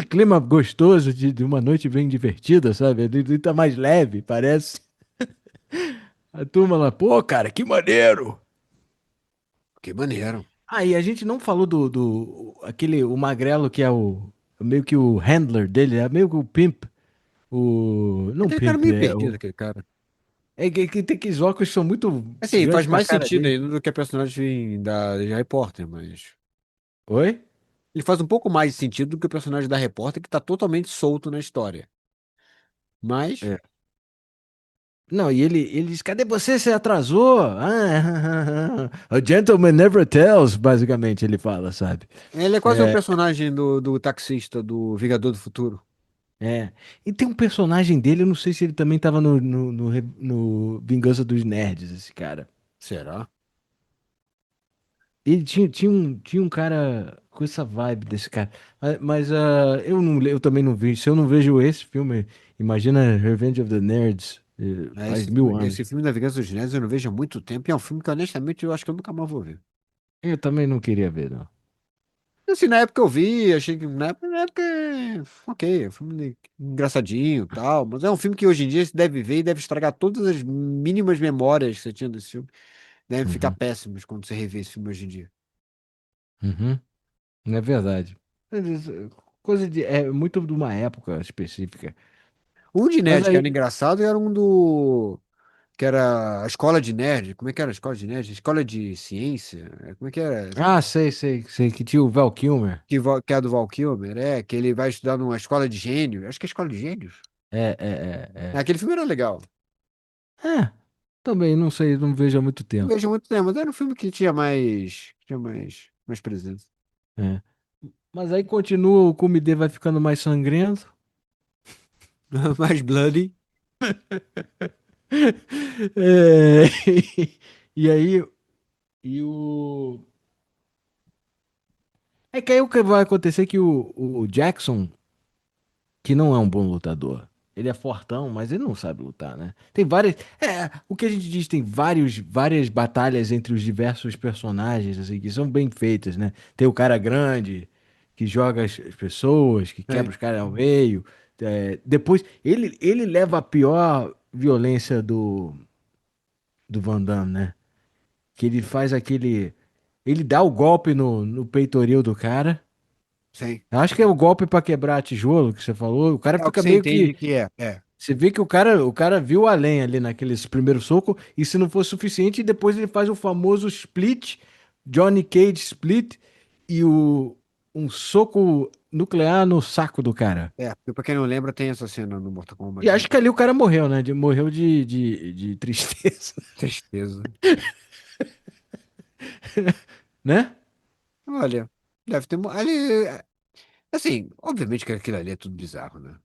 clima gostoso de uma noite bem divertida, sabe? Ele tá mais leve, parece. A turma lá, pô, cara, que maneiro! Que maneiro. Aí a gente não falou o magrelo que é meio que o handler dele, é meio que o pimp, não Aquele cara pimp, meio perdido, aquele cara. que tem aqueles óculos que são muito Assim, faz grandes pra mais cara sentido dele. ainda do que a personagem da repórter, mas. Oi? Ele faz um pouco mais sentido do que o personagem da repórter, que tá totalmente solto na história. Mas. É. Não, e ele diz, cadê você? Você atrasou? A gentleman never tells, basicamente, ele fala, sabe? Ele é quase o É, personagem do taxista do Vingador do Futuro. é. E tem um personagem dele, eu não sei se ele também tava no Vingança dos Nerds, esse cara. Será? Ele tinha um cara com essa vibe desse cara. Eu, não, eu também não vejo. Se eu não vejo esse filme, imagina Revenge of the Nerds, É, faz 1000 anos. esse filme da Vingança dos Nerds eu não vejo há muito tempo. E é um filme que, honestamente, eu acho que eu nunca mais vou ver. Eu também não queria ver, não. Assim, na época eu vi, achei que na época ok, é um filme engraçadinho e tal, mas é um filme que hoje em dia você deve ver e deve estragar todas as mínimas memórias que você tinha desse filme. Devem ficar Uhum, péssimos quando você rever esse filme hoje em dia. uhum, não é verdade. Coisa de. É muito de uma época específica. Um de Mas nerd que aí. era engraçado era um do. Que era a escola de nerd. Como é que era a escola de nerd? Escola de ciência? Como é que era? Ah, sei, que tinha o Val Kilmer. Que é a do Val Kilmer, que ele vai estudar numa escola de gênios. Acho que é escola de gênios. Aquele filme era legal. É, também não sei, não vejo há muito Não tempo. vejo muito tempo, mas era um filme que tinha mais presença. É. Mas aí continua, o Comedê vai ficando mais sangrento. Mais bloody. É, e aí, e o. É que aí o que vai acontecer é que o Jackson, que não é um bom lutador, ele é fortão, mas ele não sabe lutar, né? Tem várias. O que a gente diz, tem várias batalhas entre os diversos personagens, assim, que são bem feitas, né? Tem o cara grande, que joga as pessoas, que É, quebra os caras ao meio. Depois, ele leva a pior violência do Van Damme, né? Que ele faz aquele. Ele dá o golpe no peitoril do cara. sim. Eu acho que é o golpe pra quebrar tijolo que você falou. O cara É o que fica você meio entende que. que é. É. Você vê que o cara viu além ali naquele primeiro soco, e se não for suficiente, depois ele faz o famoso split, Johnny Cage split, e um soco nuclear no saco do cara. Porque pra quem não lembra, tem essa cena no Mortal E Kombat, né? acho que ali o cara morreu, né? Morreu de tristeza, Tristeza. né? Olha, deve ter. Ali, assim, obviamente que aquilo ali é tudo bizarro, né?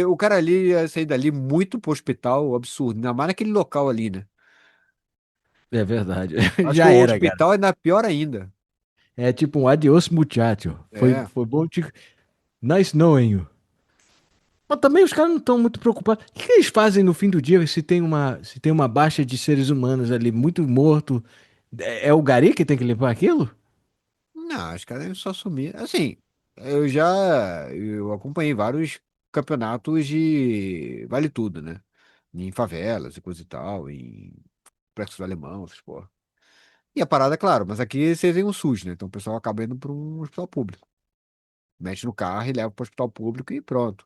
O cara ali ia sair dali muito pro hospital, absurdo. Ainda mais naquele local ali, né? É verdade. Acho que Já o era, cara. hospital é ainda pior ainda. É tipo um adiós, muchacho. Foi, É. foi bom te. Nice knowing you. Mas também os caras não estão muito preocupados. O que eles fazem no fim do dia se tem uma baixa de seres humanos ali muito morto? É o Gari que tem que limpar aquilo? Não, os caras devem só sumir. Assim, eu acompanhei vários campeonatos de vale tudo, né? Em favelas e coisa e tal, em Complexo do Alemão, essas porra. E a parada, é claro, mas aqui vocês têm um SUS, né? Então o pessoal acaba indo para um hospital público. Mete no carro e leva para o hospital público e pronto.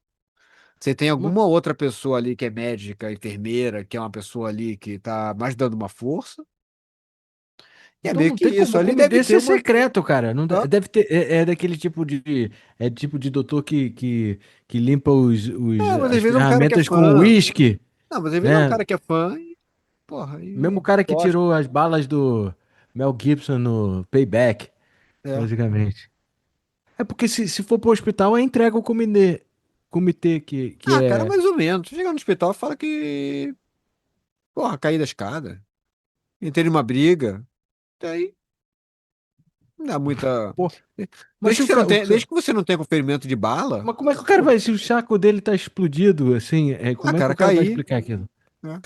Você tem Ma- alguma outra pessoa ali que é médica, enfermeira, que é uma pessoa ali que tá mais dando uma força, e é Então meio não que tem isso. como o Ali comitê deve ter ser uma. secreto, cara. Não Hã? deve ter. É daquele tipo de. É tipo de doutor que limpa É, mas às as vezes é um cara que é ferramentas com fã. uísque, Não, mas às vezes é um né? cara que é fã e, porra, Mesmo e o cara que gosta. tirou as balas do Mel Gibson no Payback, É. basicamente. É porque se for pro hospital, aí entrega o comitê que Ah, cara, é. mais ou menos. Chega no hospital e fala que, porra, caí da escada. Entrei numa briga. Daí não dá muita. Pô, mas se o cara. Desde que você não tenha com ferimento de bala, Mas como é que o cara vai. Se o saco dele tá explodido, assim, ah, como é que cara, o cara vai caí. explicar aquilo? Né?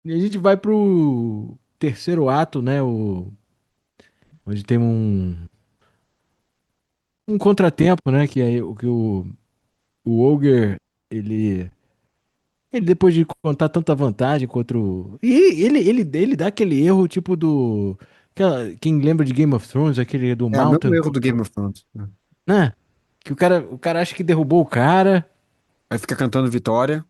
E a gente vai pro terceiro ato, né? Onde tem um contratempo, né? Que é o que o Ogre, ele. Ele, depois de contar tanta vantagem contra o. E ele dá aquele erro tipo do. Quem lembra de Game of Thrones, aquele do É o mesmo Mountain, erro do Game of Thrones. Né? né? Que o cara acha que derrubou o cara. Aí fica cantando vitória.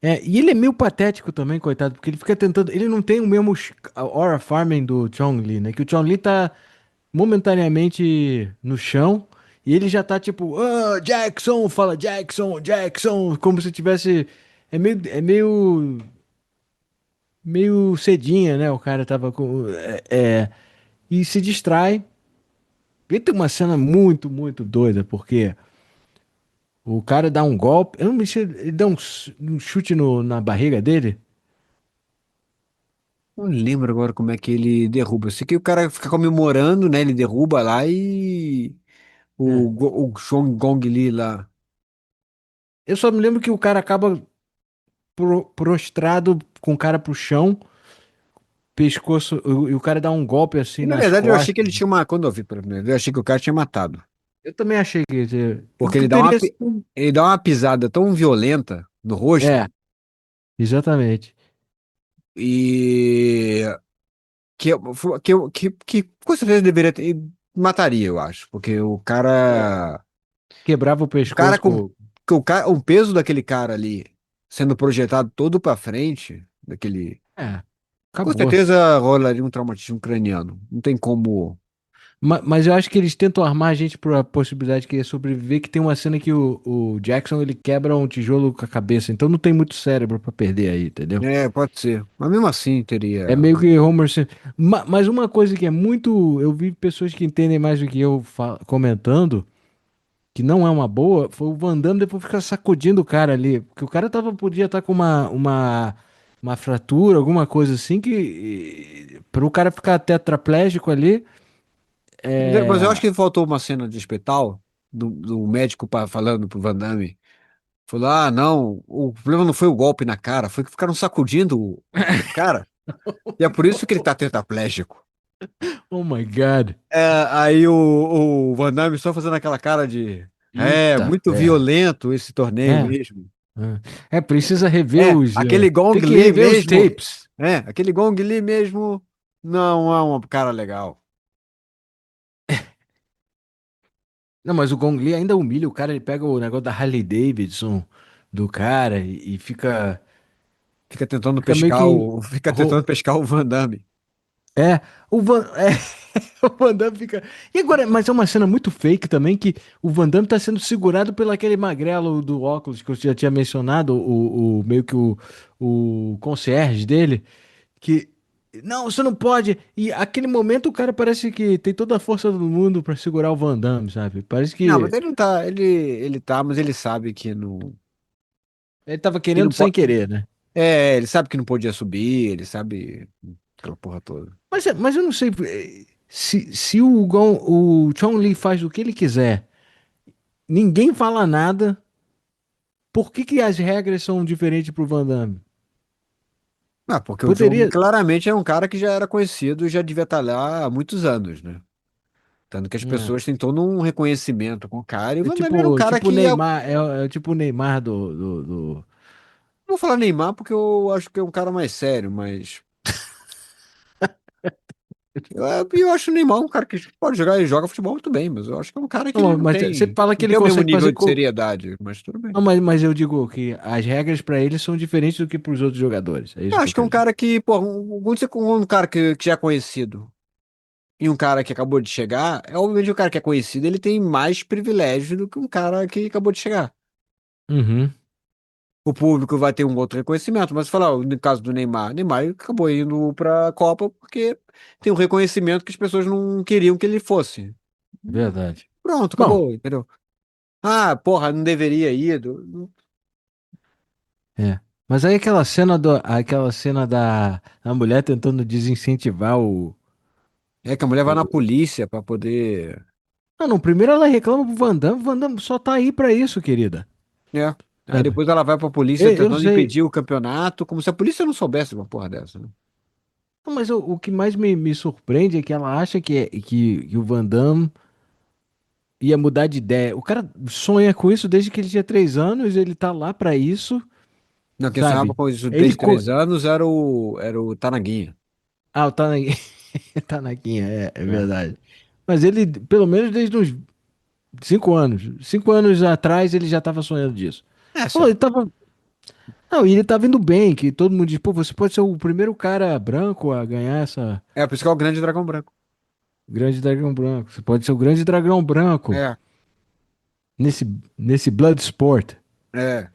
E ele é meio patético também, coitado, porque ele fica tentando. Ele não tem o mesmo aura farming do Chong Li, né? Que o Chong Li tá momentaneamente no chão e ele já tá tipo, ah, Jackson, fala Jackson, Jackson, como se tivesse. É meio cedinha, né? O cara tava com. E se distrai. E tem uma cena muito, muito doida, porque o cara dá um golpe. Eu não me sei, ele dá um chute na barriga dele. Não lembro agora como é que ele derruba. Eu sei que o cara fica comemorando, né? Ele derruba lá e É. o Chong Gong Li lá. Eu só me lembro que o cara acaba prostrado com o cara pro chão, pescoço, e o cara dá um golpe E assim na nas verdade eu achei que costas. ele tinha uma. Quando eu vi pela primeira vez, eu achei que o cara tinha matado. Eu também achei que o Porque que teria sido. ele dá uma pisada tão violenta no rosto É, exatamente. e que com certeza deveria ter. Mataria, eu acho. Porque o cara. Quebrava o O cara pescoço com. com. O peso daquele cara ali sendo projetado todo pra frente, daquele. Com Acabou. certeza rolaria um traumatismo craniano. Não tem como. Mas eu acho que eles tentam armar a gente pra possibilidade que ia sobreviver, que tem uma cena que o Jackson ele quebra um tijolo com a cabeça, então não tem muito cérebro pra perder aí, entendeu? É, pode ser. Mas mesmo assim É teria. meio que Homer Simpson. Mas uma coisa que é muito. Eu vi pessoas que entendem mais do que eu comentando, que não é uma boa, foi o Van Damme depois ficar sacudindo o cara ali. Porque o cara podia estar com uma fratura, alguma coisa assim, que para o cara ficar tetraplégico ali. Mas eu É. acho que faltou uma cena de hospital do médico falando pro Van Damme. Falou: ah, não, o problema não foi o golpe na cara, foi que ficaram sacudindo o cara. E é por isso que ele tá tetraplégico. Oh my God. Aí o Van Damme só fazendo aquela cara de. É, Eita muito ferro. violento esse torneio É. mesmo. Precisa rever os. Aquele Gong Tem que Li rever os mesmo. tapes. Aquele Gong Li mesmo não é um cara legal. Não, mas o Gong Li ainda humilha o cara, ele pega o negócio da Harley Davidson do cara e fica, Fica tentando fica meio pescar que. o, fica tentando ro- pescar o Van Damme. É, o Van Damme fica. E agora, mas é uma cena muito fake também, que o Van Damme tá sendo segurado pelo aquele magrelo do óculos que eu já tinha mencionado, meio que o concierge dele, que. Não, você não pode. E aquele momento o cara parece que tem toda a força do mundo pra segurar o Van Damme, sabe? Parece Não, mas que ele não tá, ele tá, mas ele sabe ele tava que não querendo sem pode. querer, né? Ele sabe que não podia subir, ele sabe aquela porra toda. Mas eu não sei se o Chong Li faz o que ele quiser, ninguém fala nada, por que que as regras são diferentes pro Van Damme? Ah, porque o John Poderia. claramente é um cara que já era conhecido e já devia estar lá há muitos anos, né? Tanto que as É, pessoas têm todo um reconhecimento com o cara. E o é Van Damme era um cara tipo o que. Neymar, é tipo o Neymar do. Não vou falar Neymar porque eu acho que é um cara mais sério, mas. Eu acho o Neymar um cara que pode jogar e joga futebol muito bem, mas eu acho que é um cara que ele Não, não mas você tem. fala que Não ele tem o mesmo consegue nível fazer. de seriedade, mas tudo bem. Não, mas eu digo que as regras pra ele são diferentes do que pros outros jogadores. É Eu isso que eu acho que é um quero dizer. cara que, pô, quando você com um cara que já é conhecido e um cara que acabou de chegar, obviamente o cara que é conhecido ele tem mais privilégio do que um cara que acabou de chegar. Uhum, O público vai ter um outro reconhecimento, mas falar, no caso do Neymar, Neymar acabou indo para a Copa porque tem um reconhecimento que as pessoas não queriam que ele fosse. verdade. Pronto, Bom, acabou, entendeu? Ah, porra, não deveria ir. é. Mas aí aquela cena da mulher tentando desincentivar É que a mulher vai na o... polícia para poder. Não, não, primeiro ela reclama pro o Van Damme só tá aí pra isso, querida. É. Aí Sabe? depois ela vai pra polícia Eu tentando sei. impedir o campeonato, como se a polícia não soubesse uma porra dessa, né? Não, mas o que mais me surpreende é que ela acha que o Van Damme ia mudar de ideia. O cara sonha com isso desde que ele tinha 3 anos, ele tá lá pra isso, Não, quem sonhava sabe? com isso Ele. desde 3 anos era o Tanaguinha. Ah, o Tanaguinha. Tanaguinha, é É. verdade. Mas ele, pelo menos desde uns 5 anos. 5 anos atrás ele já tava sonhando disso. É, Pô, ele tava. Não, e ele tava indo bem, que todo mundo diz, pô, você pode ser o primeiro cara branco a ganhar essa por isso que é o grande dragão branco. grande dragão branco. Você pode ser o grande dragão branco É, nesse, nesse Bloodsport. é.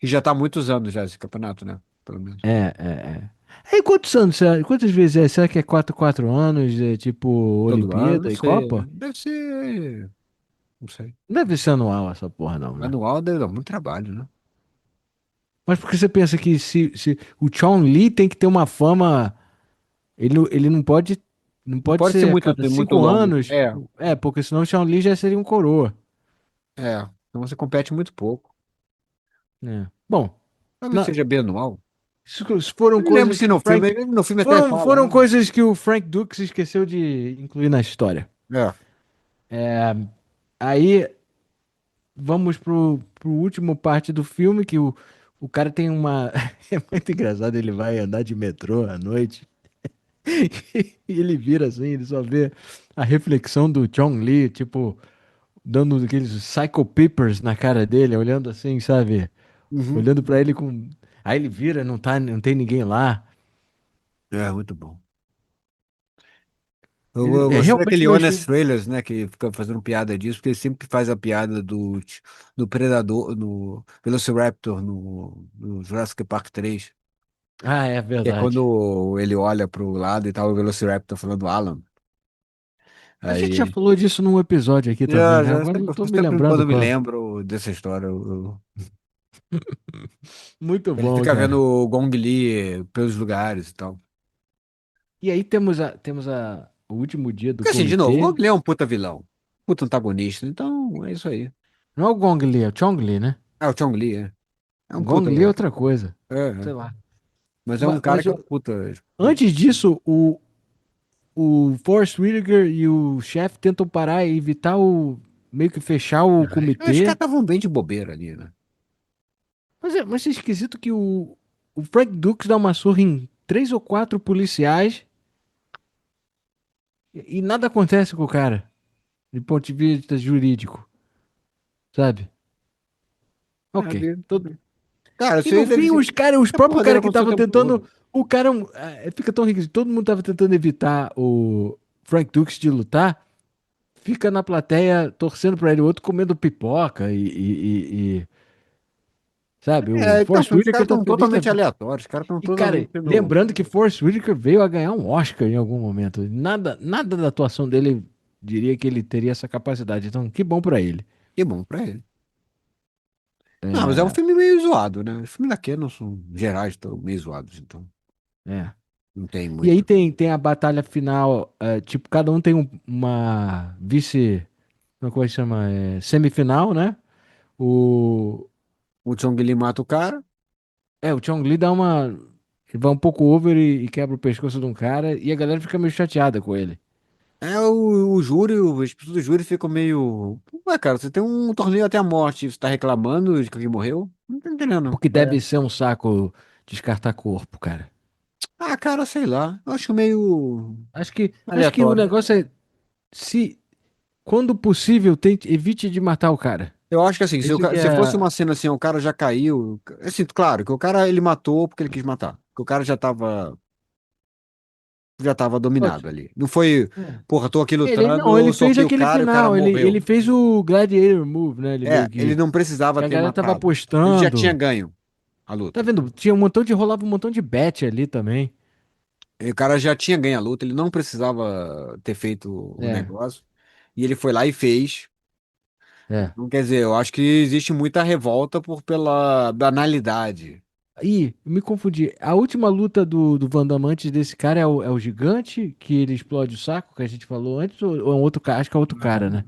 E já tá há muitos anos já esse campeonato, né? Pelo menos. É. Aí quantos anos? Quantas vezes é? Será que é 4 anos? É tipo Todo ano, não Olimpíada e sei. Copa? Deve ser. Não sei. Não deve ser anual essa porra, não, né? Anual deve dar muito trabalho, né? Mas porque você pensa que se o Chong Li tem que ter uma fama. Ele não pode. Não Não pode pode ser ser a muito, cada muito cinco longo. anos. É, porque senão o Chong Li já seria um coroa. Então você compete muito pouco. É. Bom, Talvez na- seja bianual. isso foram Eu não lembro coisas se que o no filme, Frank. no filme até Foram, fala, foram né? coisas que o Frank Dux esqueceu de incluir na história. É. Aí vamos pro último parte do filme, que o cara tem uma. É muito engraçado, ele vai andar de metrô à noite e ele vira assim, ele só vê a reflexão do Chong Li, tipo, dando aqueles psycho peepers na cara dele, olhando assim, sabe? Uhum. Olhando pra ele com. Aí ele vira, não tem ninguém lá. É, muito bom. Eu É gostei realmente daquele meu Honest estilo. Trailers, né? Que fica fazendo piada disso, porque ele sempre faz a piada do Predador, no Velociraptor, no Jurassic Park 3. Ah, é Que é verdade. quando ele olha pro lado e tal, o Velociraptor falando Alan. A gente já Aí. falou disso num episódio aqui também, né? Agora eu não tô me Sempre quando lembrando eu me qual. lembro dessa história, Muito ele bom, fica vendo cara. o Gong Li pelos lugares e tal. E aí o último dia do Porque assim, de novo, o comitê. Gong Li é um puta vilão, puta antagonista, então é isso aí. Não é o Gong Li, é o Chong Li, né? É o Chong Li, é. É um Gong puta. Li é outra coisa. É, Sei é. lá. Mas é um Ma- cara Mas, que é um puta. antes disso, o Forrest Whitaker e o chefe tentam parar e evitar meio que fechar o Eu acho que comitê. estavam bem de bobeira ali, né? Mas é esquisito que o Frank Dux dá uma surra em 3 ou 4 policiais e nada acontece com o cara. de ponto de vista jurídico, sabe? É, Ok. cara, E isso no aí deve fim, ser. os A próprios porra dele caras que aconteceu o estavam tempo tentando. todo. O cara. Fica tão rico. Todo mundo tava tentando evitar o Frank Dux de lutar. Fica na plateia torcendo pra ele. O outro comendo pipoca sabe? O É, então, Forrest os caras Whitaker tá estão feliz da totalmente vida. aleatórios. Os caras estão E, cara, totalmente sendo. lembrando que Forrest Whitaker veio a ganhar um Oscar em algum momento. Nada da atuação dele diria que ele teria essa capacidade. Então, que bom pra ele. Que bom pra ele. Não, mas é um É, filme meio zoado, né? Os filmes da Canon são gerais, estão meio zoados, então é. não tem E aí muito. tem a batalha final, tipo, cada um tem uma vice, como é que chama? Semifinal, né? O, O Chong Li mata o cara. o Chong Li dá uma. Ele vai um pouco over e quebra o pescoço de um cara e a galera fica meio chateada com ele. É o júri, as pessoas do júri ficam meio. Ué, cara, você tem um torneio até a morte, e você tá reclamando de que alguém morreu? Não tô entendendo. Porque deve ser um saco descartar corpo, cara. Ah, cara, sei lá. Eu acho meio Acho que o aleatório. negócio é, se, quando possível, tente, evite de matar o cara. Eu acho que assim, Isso que se fosse é. uma cena assim, o cara já caiu. Assim, claro, que o cara ele matou porque ele quis matar. Que o cara já tava dominado ali. Não foi, porra, tô aqui Ele lutando, não, ele eu fez soquei o aquele cara e o cara final, ele morreu. fez o Gladiator Move, né? Ele meio Ele que. não precisava Que a ter galera tava matado. Ele já tinha apostando. ganho a Tá luta. vendo? Rolava um montão de bet ali também. E o cara já tinha ganho a luta, ele não precisava ter feito o É, negócio. E ele foi lá e fez. é. Então, quer dizer, eu acho que existe muita revolta pela banalidade. Ih, me confundi. A última luta do Van Damme antes desse cara é o gigante, que ele explode o saco, que a gente falou antes, ou é um outro cara? Acho que é outro cara, né?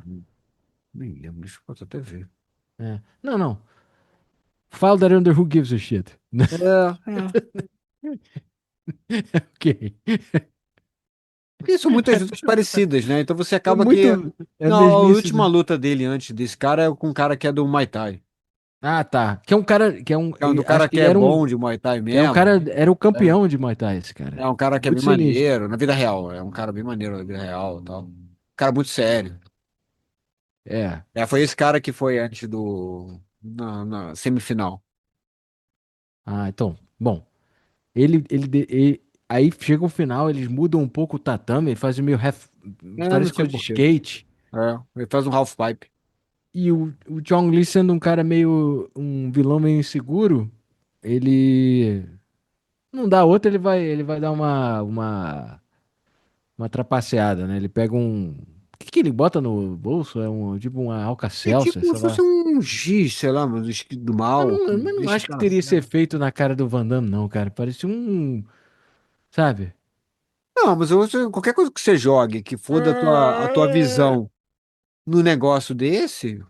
Nem lembro, deixa eu até ver. É. Não, não. File that under who gives a shit. É. Ok. Porque são muitas lutas parecidas, né? Então você É acaba que. muito. É a Não, a mesmice. última luta dele antes desse cara é com um cara que é do Muay Thai. Ah, tá. Que é um cara. Que é um. É um do Acho cara que que ele é era um. bom de Muay Thai É um mesmo. cara. Era o É, campeão de Muay Thai, esse cara. é um cara que é Muito bem sinistro. maneiro, na vida real. É um cara bem maneiro na vida real e tal. Um cara muito sério. É. É, foi esse cara que foi antes do. Na semifinal. Ah, então. Bom. Aí chega o final, eles mudam um pouco o tatame, fazem meio É, não sei parece coisa de por quê. skate. Ele faz um half pipe. E o Chong Li sendo um cara meio, um vilão meio inseguro, ele não dá outra, ele vai dar uma trapaceada, né? Ele pega um, o que que ele bota no bolso? É um, tipo uma É Alka-Seltzer, tipo sei se fosse lá. um giz, sei lá, mas do mal, que Mas não deixa o acho que cara teria esse cego. efeito na cara do Van Damme, não, cara. Parecia sabe? Não, mas qualquer coisa que você jogue que for da a tua visão no negócio desse,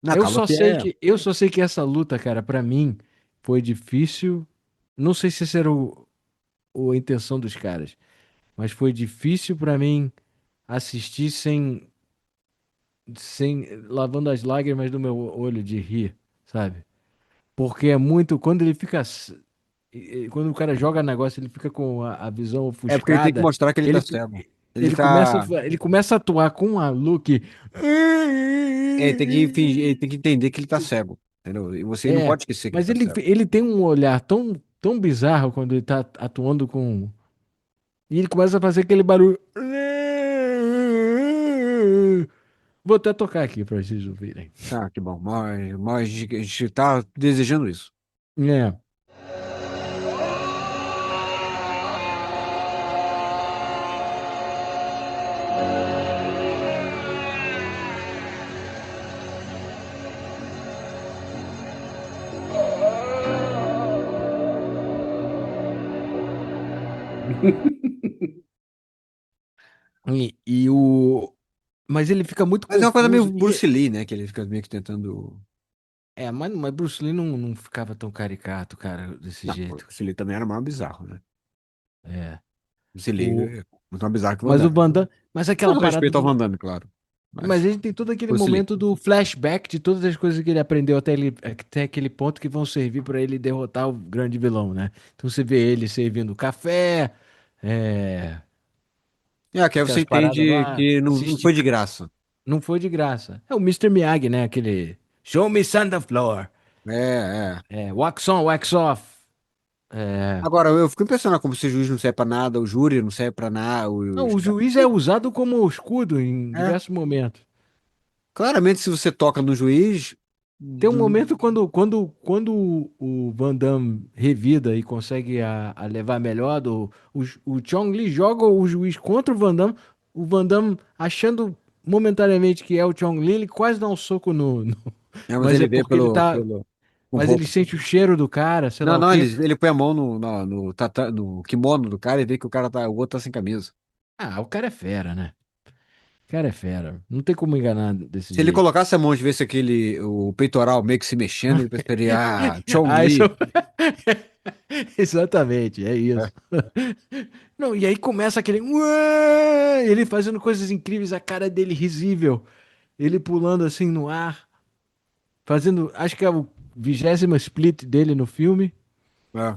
acaba que é. Eu só sei que essa luta, cara, pra mim foi difícil. Não sei se essa era a intenção dos caras, mas foi difícil pra mim assistir sem lavando as lágrimas do meu olho de rir, sabe? Porque é muito quando ele fica quando o cara joga negócio, ele fica com a visão É porque ele tem que ofuscada. mostrar que ele tá Ele cego. Ele ele começa tá. ele começa a atuar com uma look. Ele tem que fingir, ele tem que entender que ele tá cego. Entendeu? E você não É, pode esquecer que ele mas tá cego. ele tem um olhar tão bizarro quando ele tá atuando com. E ele começa a fazer aquele barulho. Vou até tocar aqui pra vocês ouvirem. Ah, que bom. Mas a gente tá desejando isso. É. E o. Mas ele fica muito Mas é uma coisa meio confuso. Bruce Lee, né? Que ele fica meio que tentando. Mas Bruce Lee não ficava tão caricato, cara, desse Não, o jeito. Bruce Lee também era mais bizarro, né? É. Bruce Lee O, é muito mais bizarro que o Van mas o Damme. Van Damme. Mas Com aquela todo parada respeito ao do. Van Damme, claro. Mas Mas a gente tem todo aquele Bruce Lee. momento do flashback de todas as coisas que ele aprendeu até aquele ponto que vão servir para ele derrotar o grande vilão, né? Então você vê ele servindo café, é, Que aí você aquelas paradas entende lá, que não, se não foi de estica. graça. Não foi de graça. É o Mr. Miyagi, né? Aquele Show me Santa Floor. É, é. É, wax on, wax off. É. Agora, eu fico impressionado como esse juiz não serve pra nada, o júri não serve pra nada. Não, o juiz é usado como escudo em É. diversos momentos. Claramente, se você toca no juiz. Tem um momento quando o Van Damme revida e consegue a levar melhor, o Chong Li joga o juiz contra o Van Damme achando momentaneamente que é o Chong Li, ele quase dá um soco Mas mas é ele vê porque ele tá, com mas ele roupa. sente o cheiro do cara, sei lá Não, o não, quê. ele põe a mão no kimono do cara e vê que o outro tá sem camisa. Ah, o cara é fera, né? O cara é fera. Não tem como enganar desse Se ele jeito. colocasse a mão e visse o peitoral meio que se mexendo, ele pensaria, Chong Ah, isso... Li. Exatamente, é É. isso. Não, e aí começa aquele. Ué! Ele fazendo coisas incríveis, a cara dele risível. Ele pulando assim no ar, fazendo. Acho que é o 20º split dele no filme. É.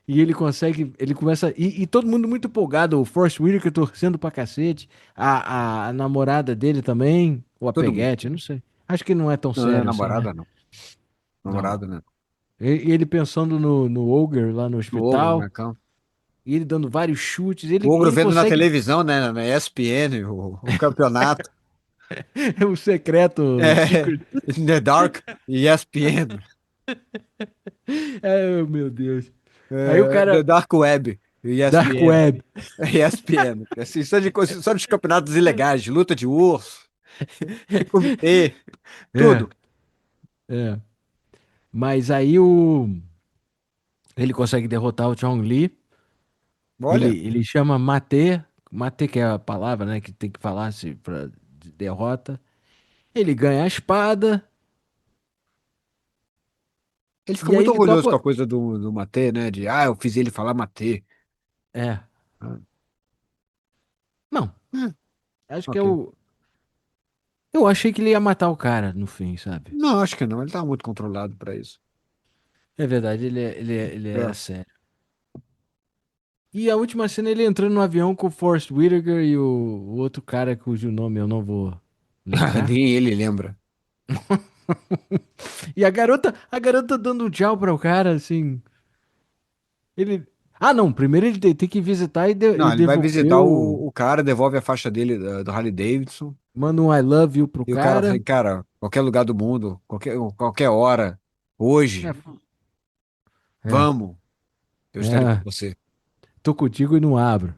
E ele consegue. Ele começa. E todo mundo muito empolgado. O Forrest Whitaker torcendo pra cacete. A namorada dele também. Ou a Todo mundo. Peguete, eu não sei. Acho que não é tão Não, não é sério assim, né? namorada, não. Não. Namorada, né? E ele pensando no Ogre lá no No ogro, hospital. né, cão? E ele dando vários chutes. O ogro Ele vendo na consegue. televisão, né, na ESPN, o campeonato. O secreto. É, Secret. in the Dark, ESPN. É, meu Deus. Aí o É, The cara. Dark Web, Dark ESPN. Web. ESPN. Assim, só de campeonatos ilegais, de luta de urso, de comitê, É, tudo. é. Mas ele consegue derrotar o Chong Li. Olha, Ele chama Mate. Mate, que é a palavra, né? Que tem que falar se pra de derrota. Ele ganha a espada. ele fica E aí muito ele orgulhoso com topa. a coisa do Matê, né? De, eu fiz ele falar Matê. É. Ah, Não. hum, Acho que é ok. o. Eu achei que ele ia matar o cara no fim, sabe? Não, acho que não. Ele tá muito controlado pra isso. É verdade, ele é É. sério. E a última cena ele entrando no avião com o Forrest Whitaker e o outro cara cujo nome eu não vou lembrar. Nem ele lembra. E a garota dando um tchau para o cara, assim. Ele. Ah, não. Primeiro ele tem que visitar Não, e ele vai devolver visitar o. o cara, devolve a faixa dele do Harley Davidson. Manda um I love you pro E o cara fala cara. assim, cara, qualquer lugar do mundo, qualquer hora, É, hoje, é, vamos, eu estarei com é. você. Tô contigo e não abro.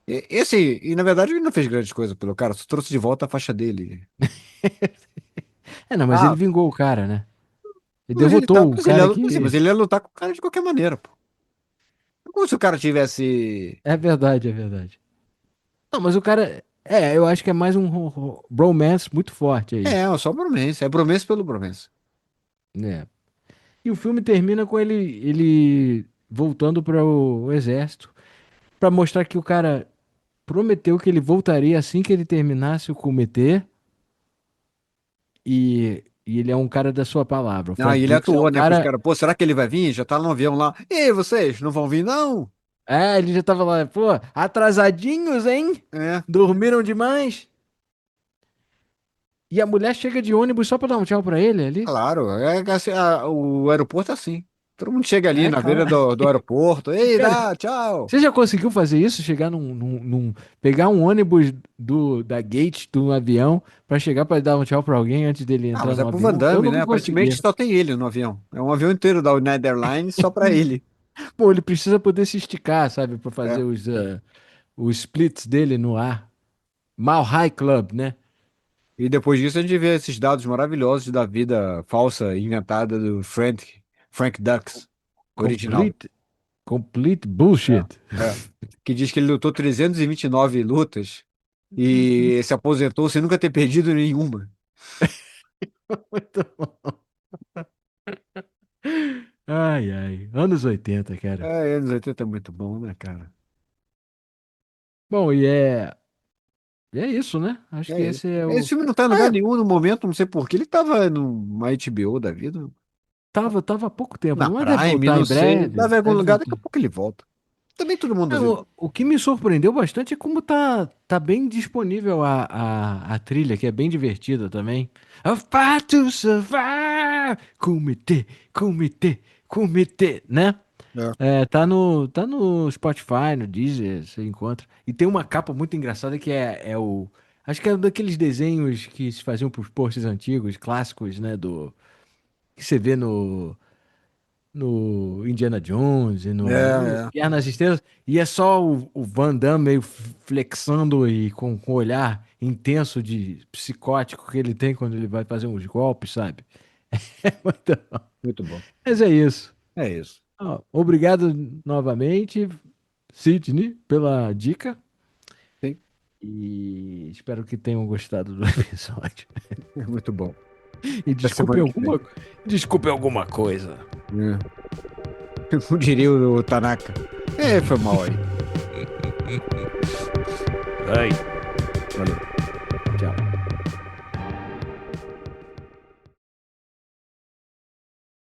E na verdade ele não fez grandes coisas pelo cara, só trouxe de volta a faixa dele. É, não, mas ele Ah, vingou o cara, né? Ele mas ele tá, derrotou o cara mas que. ele ia lutar com o cara de qualquer maneira, pô. Como se o cara tivesse. É verdade, é verdade. Não, mas o cara. É, eu acho que é mais um bromance muito forte aí. Só bromance, é bromance pelo bromance. Né? E o filme termina com ele voltando para o exército, para mostrar que o cara prometeu que ele voltaria assim que ele terminasse o comitê e ele é um cara da sua palavra. O Não, Frank e ele Dux é um atuou, né, pros cara. caras, pô, será que ele vai vir? Já tá no avião lá. Ei, vocês, não vão vir, não? É, ele já tava lá, pô, atrasadinhos, hein? É. Dormiram demais. E a mulher chega de ônibus só pra dar um tchau pra ele ali. Claro, assim, o aeroporto é assim. Todo mundo chega ali É, na beira claro. do aeroporto. Ei, Cara, dá, tchau. você já conseguiu fazer isso? Chegar pegar um ônibus da gate do avião pra chegar pra dar um tchau pra alguém antes dele Ah, entrar mas é no pro Van avião? Eu Damme, né? nunca Aparentemente consegui. só tem ele no avião. É um avião inteiro da United Airlines só pra ele. Pô, ele precisa poder se esticar, sabe? Pra É. fazer os splits dele no ar. Mal High Club, né? E depois disso a gente vê esses dados maravilhosos da vida falsa inventada do Frank Dux, original. Complete, complete É. bullshit. É. Que diz que ele lutou 329 lutas e se aposentou sem nunca ter perdido nenhuma. Muito bom. Ai, ai. Anos 80, cara. Anos 80 é muito bom, né, cara? Bom, e é isso, né? Acho que É isso. esse é Esse o. filme não tá em lugar Ah, nenhum no momento, não sei por que. Ele tava numa HBO da vida. tava há pouco tempo, Na mas deve Prime, voltar não em sei. breve. Deve em algum Deve lugar, daqui a voltar. pouco ele volta. Também todo mundo. O que me surpreendeu bastante é como tá bem disponível a trilha, que é bem divertida também. A Fight to Survive! Kumite, kumite, kumite, né? Tá no Spotify, no Deezer, você encontra. E tem uma capa muito engraçada que é o... Acho que é um daqueles desenhos que se faziam pros posts antigos, clássicos, né? Que você vê no Indiana Jones e no É. Guerra nas Estrelas, e é só o Van Damme meio flexando e com o olhar intenso de psicótico que ele tem quando ele vai fazer uns golpes, sabe? É muito bom. Muito bom. Mas é isso. É isso. Ó, obrigado novamente, Sidney, pela dica. Sim. E espero que tenham gostado do episódio. É muito bom. E Da semana que vem. desculpe alguma coisa. Como diria o Tanaka. Foi mal aí. Ai. Valeu.